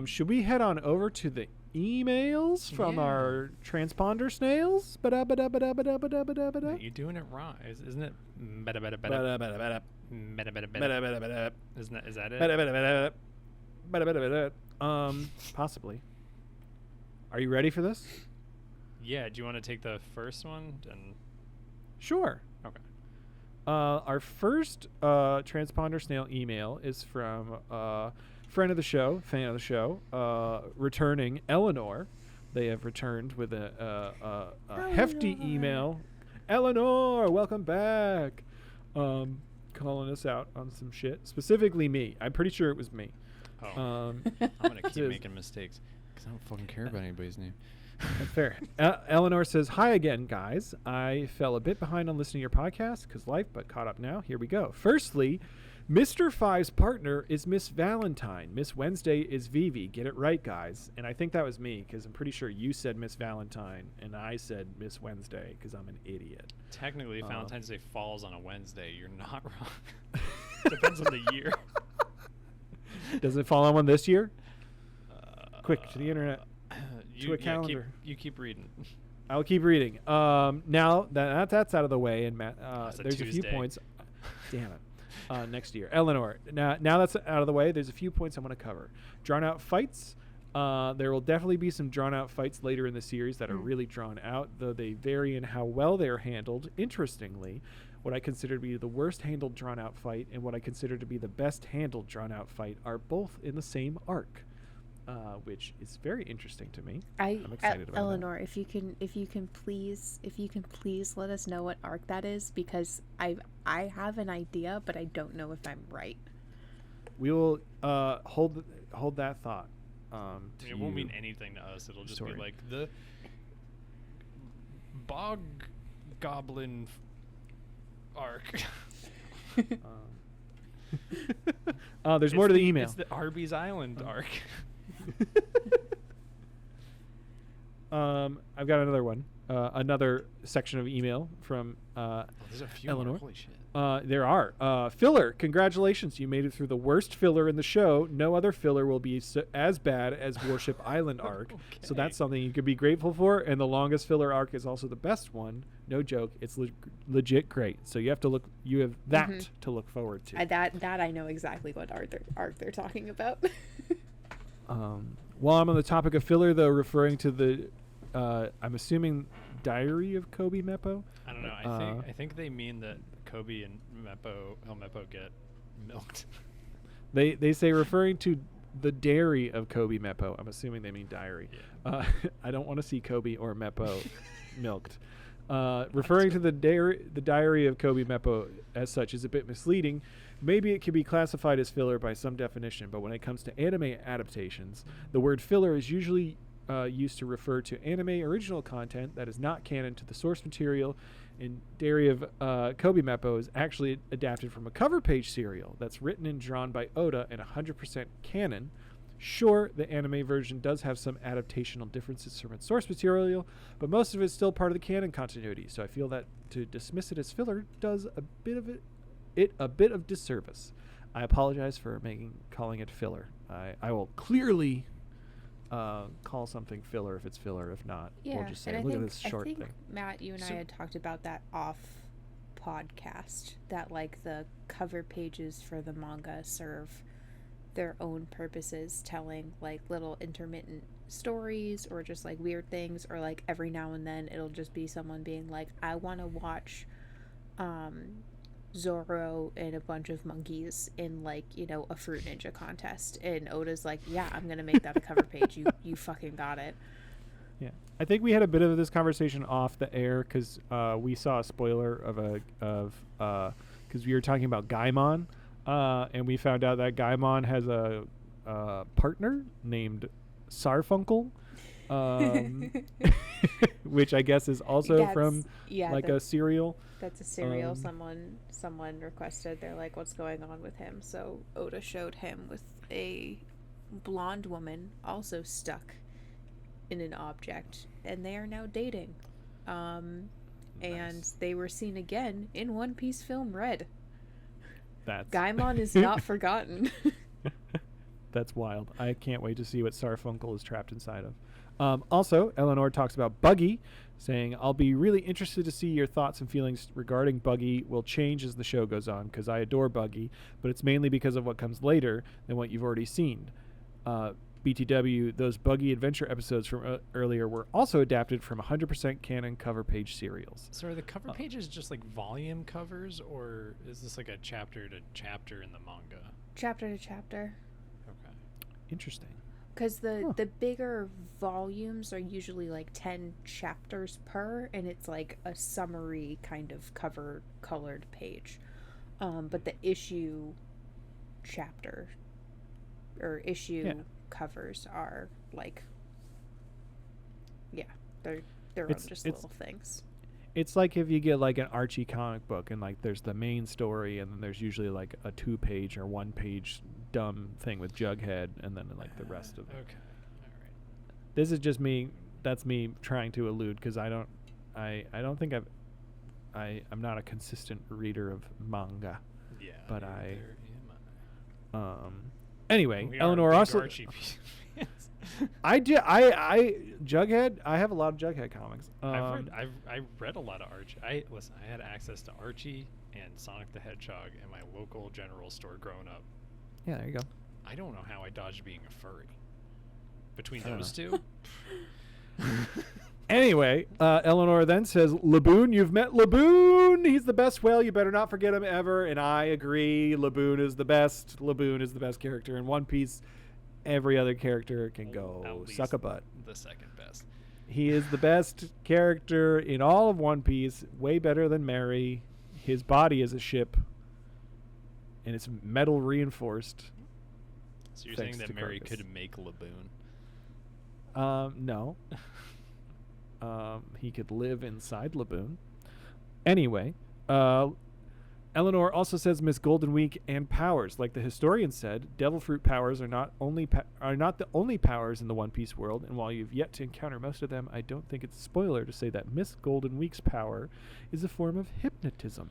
Should we head on over to the emails from Yeah. our transponder snails? Ba-da-ba-da-ba-da-ba-da-ba-da-ba-da. You're doing it wrong. Isn't it? Bada, bada, bada, Ba-da-ba-da-ba-da. bada, bada, bada. Ba-da-ba-da-ba-da. Is that it? Ba-da-ba-da-ba-da. Ba-da-ba-da-ba-da. Possibly. Are you ready for this? Yeah. Do you want to take the first one? And Sure. okay. Our first transponder snail email is from friend of the show, fan of the show, returning Eleanor. They have returned with a hefty Eleanor. email. Eleanor, welcome back. Calling us out on some shit. Specifically me. I'm pretty sure it was me. Oh. Um, I'm gonna keep Says- making mistakes because I don't fucking care about anybody's name. That's fair. Eleanor says, "Hi again, guys. I fell a bit behind on listening to your podcast because life, but caught up now. Here we go. Firstly, Mr. Five's partner is Miss Valentine. Miss Wednesday is Vivi. Get it right, guys." And I think that was me because I'm pretty sure you said Miss Valentine and I said Miss Wednesday because I'm an idiot. Technically, if Valentine's Day falls on a Wednesday, you're not wrong. Depends on the year. Does it fall on one this year? Quick, to the internet. You, a calendar. You keep reading. I'll keep reading. Now that that's out of the way, and Matt, That's a there's a few Tuesday. points. Damn it. Next year, Eleanor. Now that's out of the way. There's a few points I want to cover. Drawn out fights. There will definitely be some drawn out fights later in the series that are really drawn out, though they vary in how well they are handled. Interestingly, what I consider to be the worst handled drawn out fight and what I consider to be the best handled drawn out fight are both in the same arc. Which is very interesting to me. I'm excited about that. Eleanor, if you can please let us know what arc that is, because I have an idea, but I don't know if I'm right. We will hold that thought. It won't mean anything to us. It'll just Story. be like the bog goblin arc. There's more to the email. It's the Arby's Island arc. I've got another one. Another section of email from There's a few Eleanor. more. Holy shit. There are. Filler, congratulations. You made it through the worst filler in the show. No other filler will be as bad as Warship Island arc. So Okay. that's something you could be grateful for. And the longest filler arc is also the best one. No joke. It's legit great. So you have to look. You have that to look forward to. That I know exactly what arc they're talking about. While I'm on the topic of filler, though, referring to the, I'm assuming, Diary of Kobe Meppo. I don't know. I think they mean that Kobe and El Meppo get milked. They say referring to the dairy of Kobe Meppo. I'm assuming they mean diary. Yeah. I don't want to see Kobe or Meppo milked. Referring to the diary of Kobe Meppo as such is a bit misleading. Maybe it can be classified as filler by some definition, but when it comes to anime adaptations, the word filler is usually used to refer to anime original content that is not canon to the source material. And Diary of Kobe Meppo is actually adapted from a cover page serial that's written and drawn by Oda and 100% canon. Sure, the anime version does have some adaptational differences from its source material, but most of it is still part of the canon continuity. So I feel that to dismiss it as filler does a bit of disservice. I apologize for calling it filler. I will clearly call something filler if it's filler. If not, we'll just say, look at this short I think thing. Matt, you and I had talked about that off podcast, that like the cover pages for the manga serve their own purposes, telling like little intermittent stories or just like weird things, or like every now and then it'll just be someone being like, I want to watch Zoro and a bunch of monkeys in like, you know, a fruit ninja contest, and Oda's like, yeah, I'm gonna make that a cover page. You fucking got it. Yeah, I think we had a bit of this conversation off the air because we saw a spoiler of because we were talking about Gaimon, and we found out that Gaimon has a partner named Sarfunkel, which I guess is also from like a cereal. That's a cereal someone requested. They're like, what's going on with him? So Oda showed him with a blonde woman also stuck in an object, and they are now dating. And they were seen again in One Piece film Red. That's Gaimon is not forgotten. That's wild. I can't wait to see what Sarfunkel is trapped inside of. Also, Eleanor talks about Buggy, saying, I'll be really interested to see your thoughts and feelings regarding Buggy will change as the show goes on, because I adore Buggy, but it's mainly because of what comes later than what you've already seen. BTW, those Buggy adventure episodes from earlier were also adapted from 100% canon cover page serials. So are the cover pages just like volume covers, or is this like a chapter to chapter in the manga? Chapter to chapter. Okay. Interesting. Because the bigger volumes are usually like 10 chapters per, and it's like a summary kind of cover colored page. But the issue chapter or issue covers are like, they're just little things. It's like if you get like an Archie comic book and like there's the main story and then there's usually like a 2-page or 1-page dumb thing with Jughead and then like the rest of it. Okay. All right. This is just me. That's me trying to allude because I don't think I'm not a consistent reader of manga. Yeah. But neither am I. Anyway, We are Eleanor big also Archie fans. I Jughead. I have a lot of Jughead comics. I've read a lot of Archie. I had access to Archie and Sonic the Hedgehog in my local general store growing up. Yeah, there you go. I don't know how I dodged being a furry. Between I don't those two, Anyway, Eleanor then says, Laboon, you've met Laboon. He's the best whale. You better not forget him ever. And I agree. Laboon is the best. Laboon is the best character in One Piece. Every other character can go At suck a least butt. the second best. He is the best character in all of One Piece. Way better than Mary. His body is a ship. And it's metal reinforced. So you're Thanks saying to that Mary Crocus. could make Laboon? No. He could live inside Laboon. Anyway, Eleanor also says Miss Golden Week and powers. Like the historian said, devil fruit powers are not the only powers in the One Piece world, and while you've yet to encounter most of them, I don't think it's a spoiler to say that Miss Golden Week's power is a form of hypnotism.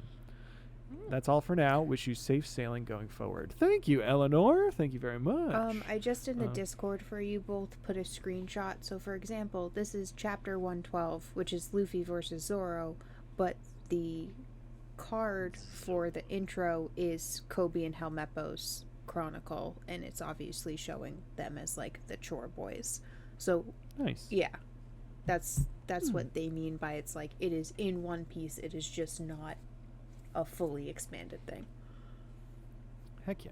That's all for now. Wish you safe sailing going forward. Thank you, Eleanor. Thank you very much. I just in the Discord for you both put a screenshot. So for example, this is chapter 112, which is Luffy versus Zoro, but the card for the intro is Kobe and Helmeppo's chronicle, and it's obviously showing them as like the chore boys. So Nice. yeah, that's what they mean by it's like it is in One Piece. It is just not a fully expanded thing. Heck yeah.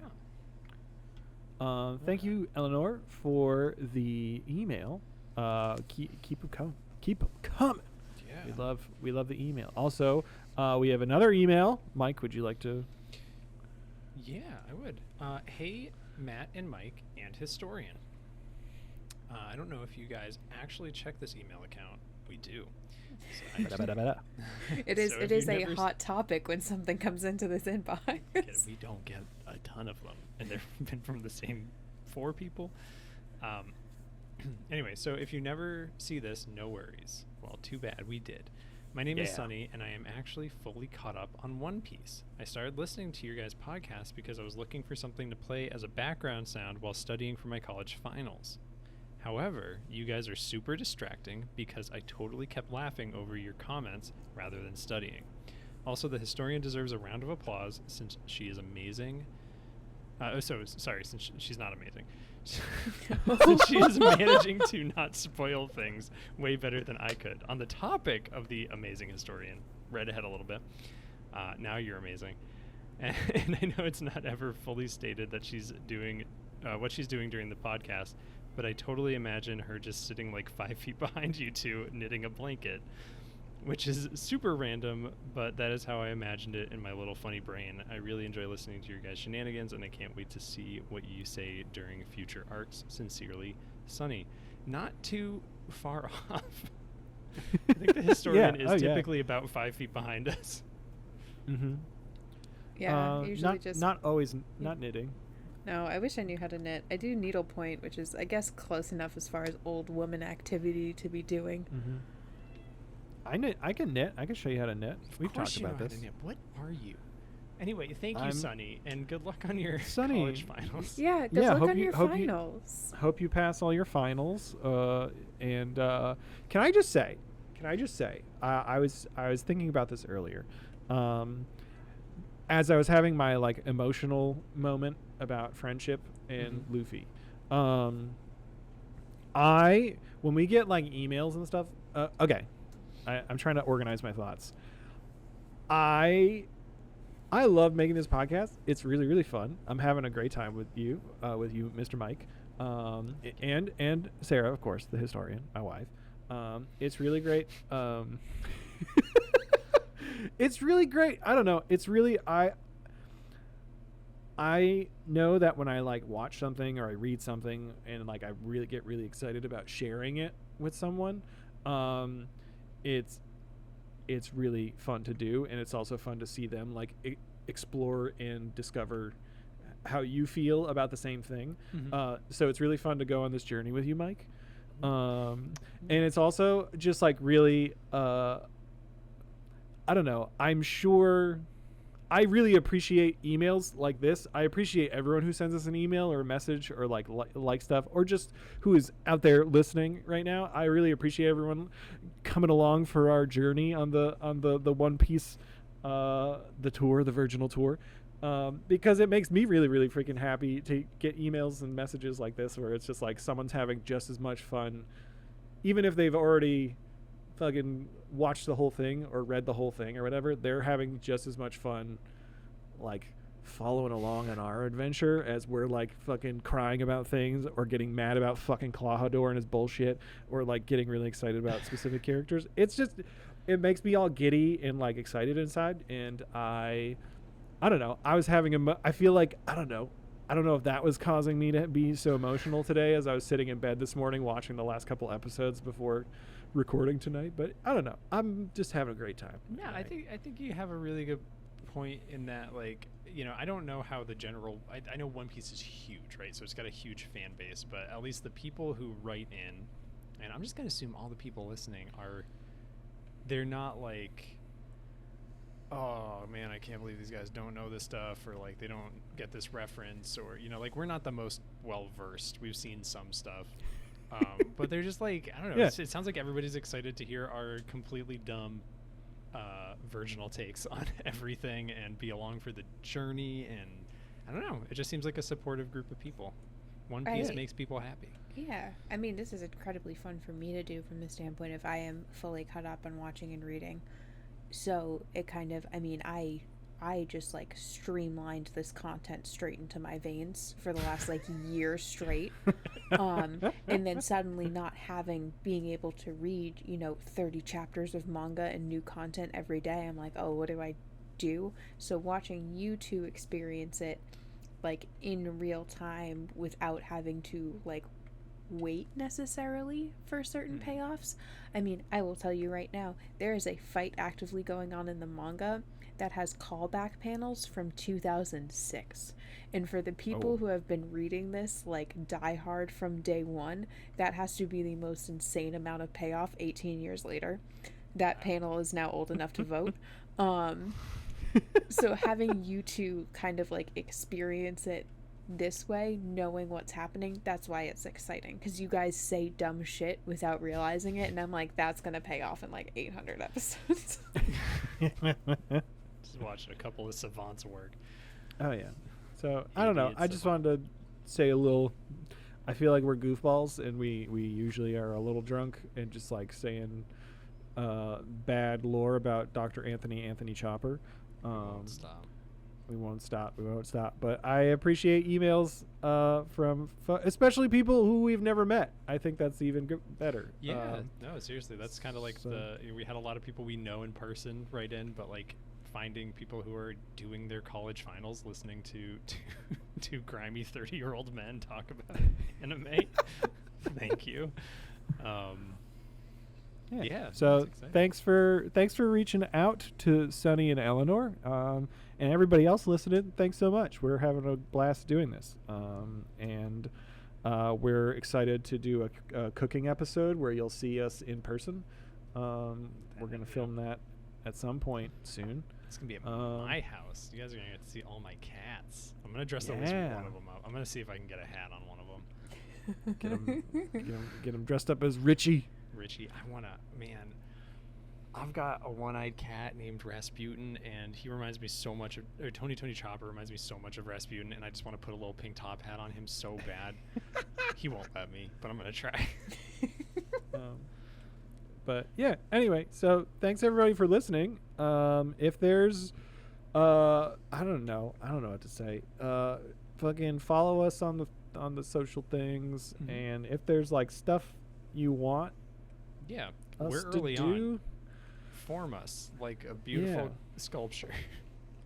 Thank you, Eleanor, for the email. Keep them coming. Keep them coming. Yeah. We love the email. Also, we have another email. Mike, would you like to? Yeah, I would. Hey, Matt and Mike and Historian. I don't know if you guys actually check this email account. We do. So It is So it if is you a never hot topic when something comes into this inbox. we don't get a ton of them, and they've been from the same 4 people. Anyway, so if you never see this, no worries. Well, too bad, we did. My name is Sunny, and I am actually fully caught up on One Piece. I started listening to your guys' podcast because I was looking for something to play as a background sound while studying for my college finals. However, you guys are super distracting because I totally kept laughing over your comments rather than studying. Also, the historian deserves a round of applause since she is amazing. Since she's not amazing. Since she is managing to not spoil things way better than I could. On the topic of the amazing historian, read ahead a little bit. Now you're amazing. And I know it's not ever fully stated that she's doing what she's doing during the podcast, but I totally imagine her just sitting like 5 feet behind you two knitting a blanket, which is super random, but that is how I imagined it in my little funny brain. I really enjoy listening to your guys' shenanigans, and I can't wait to see what you say during future arcs. Sincerely, Sunny. Not too far off. I think the historian is typically about 5 feet behind us. Mm-hmm. Yeah, usually not, just not always not knitting. No, I wish I knew how to knit. I do needlepoint, which is, I guess, close enough as far as old woman activity to be doing. Mm-hmm. I can knit. I can show you how to knit. We've talked about this. What are you? Anyway, thank you, Sunny, and good luck on your Sunny. college finals. Yeah, good luck hope on you- your hope you- finals. Hope you pass all your finals. And can I just say, I was thinking about this earlier, as I was having my like emotional moment about friendship and Luffy. When we get like emails and stuff, okay, I'm trying to organize my thoughts. I love making this podcast. It's really, really fun. I'm having a great time with you, Mr. Mike, and Sarah, of course, the historian, my wife. It's really great. It's really great. I don't know. It's really I know that when I like watch something or I read something and like I really get really excited about sharing it with someone, it's really fun to do, and it's also fun to see them like explore and discover how you feel about the same thing. So it's really fun to go on this journey with you, Mike. And it's also just like really I don't know, I'm sure I really appreciate emails like this. I appreciate everyone who sends us an email or a message or like stuff, or just who is out there listening right now. I really appreciate everyone coming along for our journey on the One Piece the tour, the Virginal tour, because it makes me really, really freaking happy to get emails and messages like this where it's just like someone's having just as much fun, even if they've already fucking watched the whole thing or read the whole thing or whatever. They're having just as much fun like following along on our adventure as we're like fucking crying about things or getting mad about fucking Clawhador and his bullshit, or like getting really excited about specific characters. It's just, it makes me all giddy and like excited inside. And I don't know, I was having I feel like I don't know if that was causing me to be so emotional today as I was sitting in bed this morning watching the last couple episodes before recording tonight. But I don't know, I'm just having a great time. Yeah, I think you have a really good point in that, like, you know, I don't know how the general I know One Piece is huge, right? So it's got a huge fan base, but at least the people who write in, and I'm just gonna assume all the people listening they're not like, oh man, I can't believe these guys don't know this stuff, or like they don't get this reference, or, you know, like we're not the most well versed. We've seen some stuff. But they're just like, I don't know. Yeah. It sounds like everybody's excited to hear our completely dumb virginal takes on everything and be along for the journey. And I don't know. It just seems like a supportive group of people. One Piece Right. makes people happy. Yeah, I mean, this is incredibly fun for me to do from the standpoint of I am fully caught up on watching and reading. So it kind of, I mean, I just like streamlined this content straight into my veins for the last like year straight. And then suddenly not being able to read, 30 chapters of manga and new content every day, I'm like, oh, what do I do? So watching you two experience it like in real time without having to like wait necessarily for certain payoffs. I mean, I will tell you right now, there is a fight actively going on in the manga that has callback panels from 2006. And for the people who have been reading this like die hard from day one, that has to be the most insane amount of payoff 18 years later. That panel is now old enough to vote. So having you two kind of like experience it this way, knowing what's happening, that's why it's exciting, because you guys say dumb shit without realizing it, and I'm like, that's gonna pay off in like 800 episodes. Just watching a couple of savants work. Oh yeah. So I don't know. Idiots I just of- wanted to say a little. I feel like we're goofballs, and we usually are a little drunk and just like saying bad lore about Dr. Anthony Chopper. Won't stop. We won't stop. But I appreciate emails from especially people who we've never met. I think that's even better. Yeah, no, seriously, that's kind of like we had a lot of people we know in person write in, but like finding people who are doing their college finals listening to two grimy 30-year-old men talk about anime. Thank you. Yeah. So that's exciting. thanks for reaching out to Sunny and Eleanor, and everybody else listening. Thanks so much. We're having a blast doing this, and we're excited to do a cooking episode where you'll see us in person. We're gonna film that at some point soon. It's gonna be at my house. You guys are gonna get to see all my cats. I'm gonna dress at least one of them up. I'm gonna see if I can get a hat on one of them. Get him dressed up as Richie. I've got a one-eyed cat named Rasputin, and he reminds me so much of, or Tony Chopper reminds me so much of Rasputin, and I just want to put a little pink top hat on him so bad. He won't let me, but I'm gonna try. But yeah, anyway, so thanks everybody for listening. If there's, I don't know what to say. Fucking follow us on the social things, and if there's like stuff you want, Yeah, us we're to early do, on. Form us like a beautiful sculpture.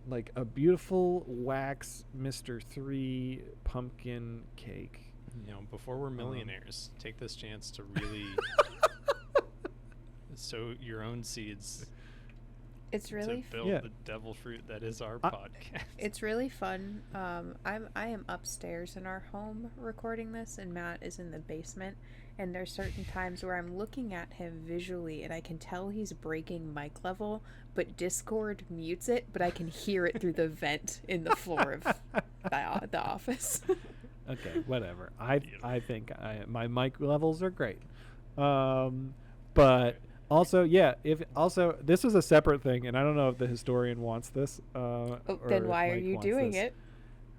like a beautiful wax Mr. 3 pumpkin cake. You know, before we're millionaires, take this chance to really sow your own seeds It's really to build the devil fruit that is our podcast. It's really fun. I am upstairs in our home recording this, and Matt is in the basement. And there's certain times where I'm looking at him visually, and I can tell he's breaking mic level, but Discord mutes it. But I can hear it through the vent in the floor of the office. Okay, whatever. I think my mic levels are great. But also, yeah, this is a separate thing, and I don't know if the historian wants this. Then why are you doing it?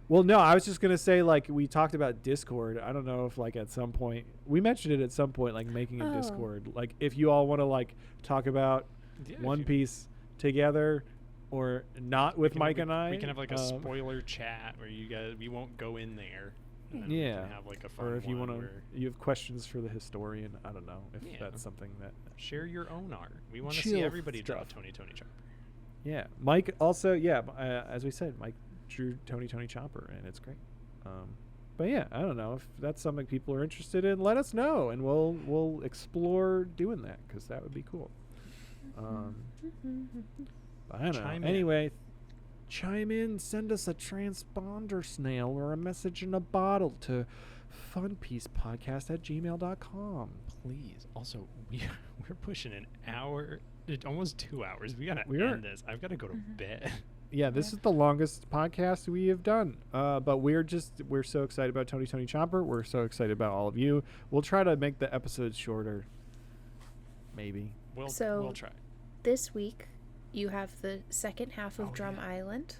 Well, no, I was just gonna say, like, we talked about Discord. I don't know if, like, at some point we mentioned it at some point, like making a Discord. Like, if you all want to like talk about One Piece together, or not with Mike and I, we can have like a spoiler chat where we won't go in there. And then we yeah, can have like a fun or if you want to, you have questions for the historian. I don't know if that's something that share your own art. We want to see everybody draw Tony Chopper. Yeah, Mike also. Yeah, as we said, Mike drew Tony Chopper, and it's great. But yeah, I don't know if that's something people are interested in. Let us know, and we'll explore doing that, because that would be cool. I don't know. Anyway, chime in. Send us a transponder snail or a message in a bottle to funpiecePodcast@gmail.com. Please. Also, we're pushing an hour, almost 2 hours. We gotta end this. I've got to go to bed. Yeah, this is the longest podcast we have done. But we're so excited about Tony Chopper. We're so excited about all of you. We'll try to make the episodes shorter. Maybe. We'll try. This week, you have the second half of Drum Island.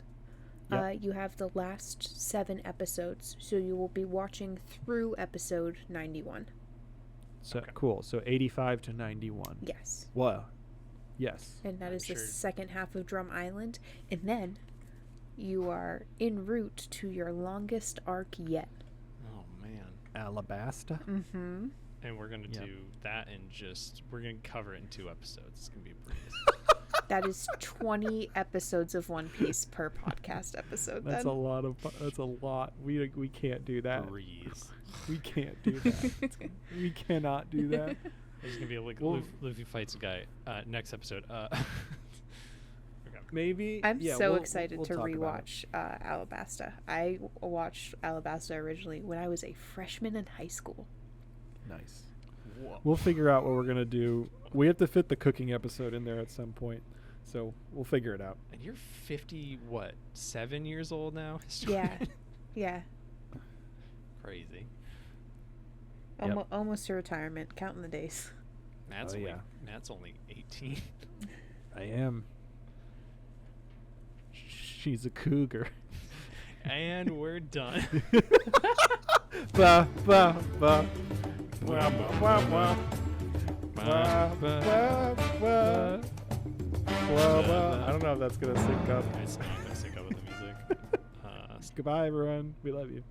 Yep. You have the last 7 episodes, so you will be watching through episode 91. So cool. So 85 to 91. Yes. Well, yes. And that is the second half of Drum Island. And then you are en route to your longest arc yet. Oh, man. Alabasta. Mm-hmm. And we're going to do that and we're going to cover it in 2 episodes. It's going to be a breeze. That is 20 episodes of One Piece per podcast episode. That's a lot. We can't do that. Breeze. We can't do that. We cannot do that. There's going to be like Luffy fights a guy next episode. Okay. Maybe. I'm so excited to rewatch Alabasta. I watched Alabasta originally when I was a freshman in high school. Nice. Whoa. We'll figure out what we're going to do. We have to fit the cooking episode in there at some point. So we'll figure it out. And you're 7 years old now? Yeah. Yeah. Crazy. Almost to retirement. Counting the days. Matt's only 18. I am. She's a cougar. And we're done. Ba, ba, ba. Ba, ba, ba, ba. I don't know if that's gonna sync up. It's not gonna sync up with the music. Goodbye, everyone. We love you.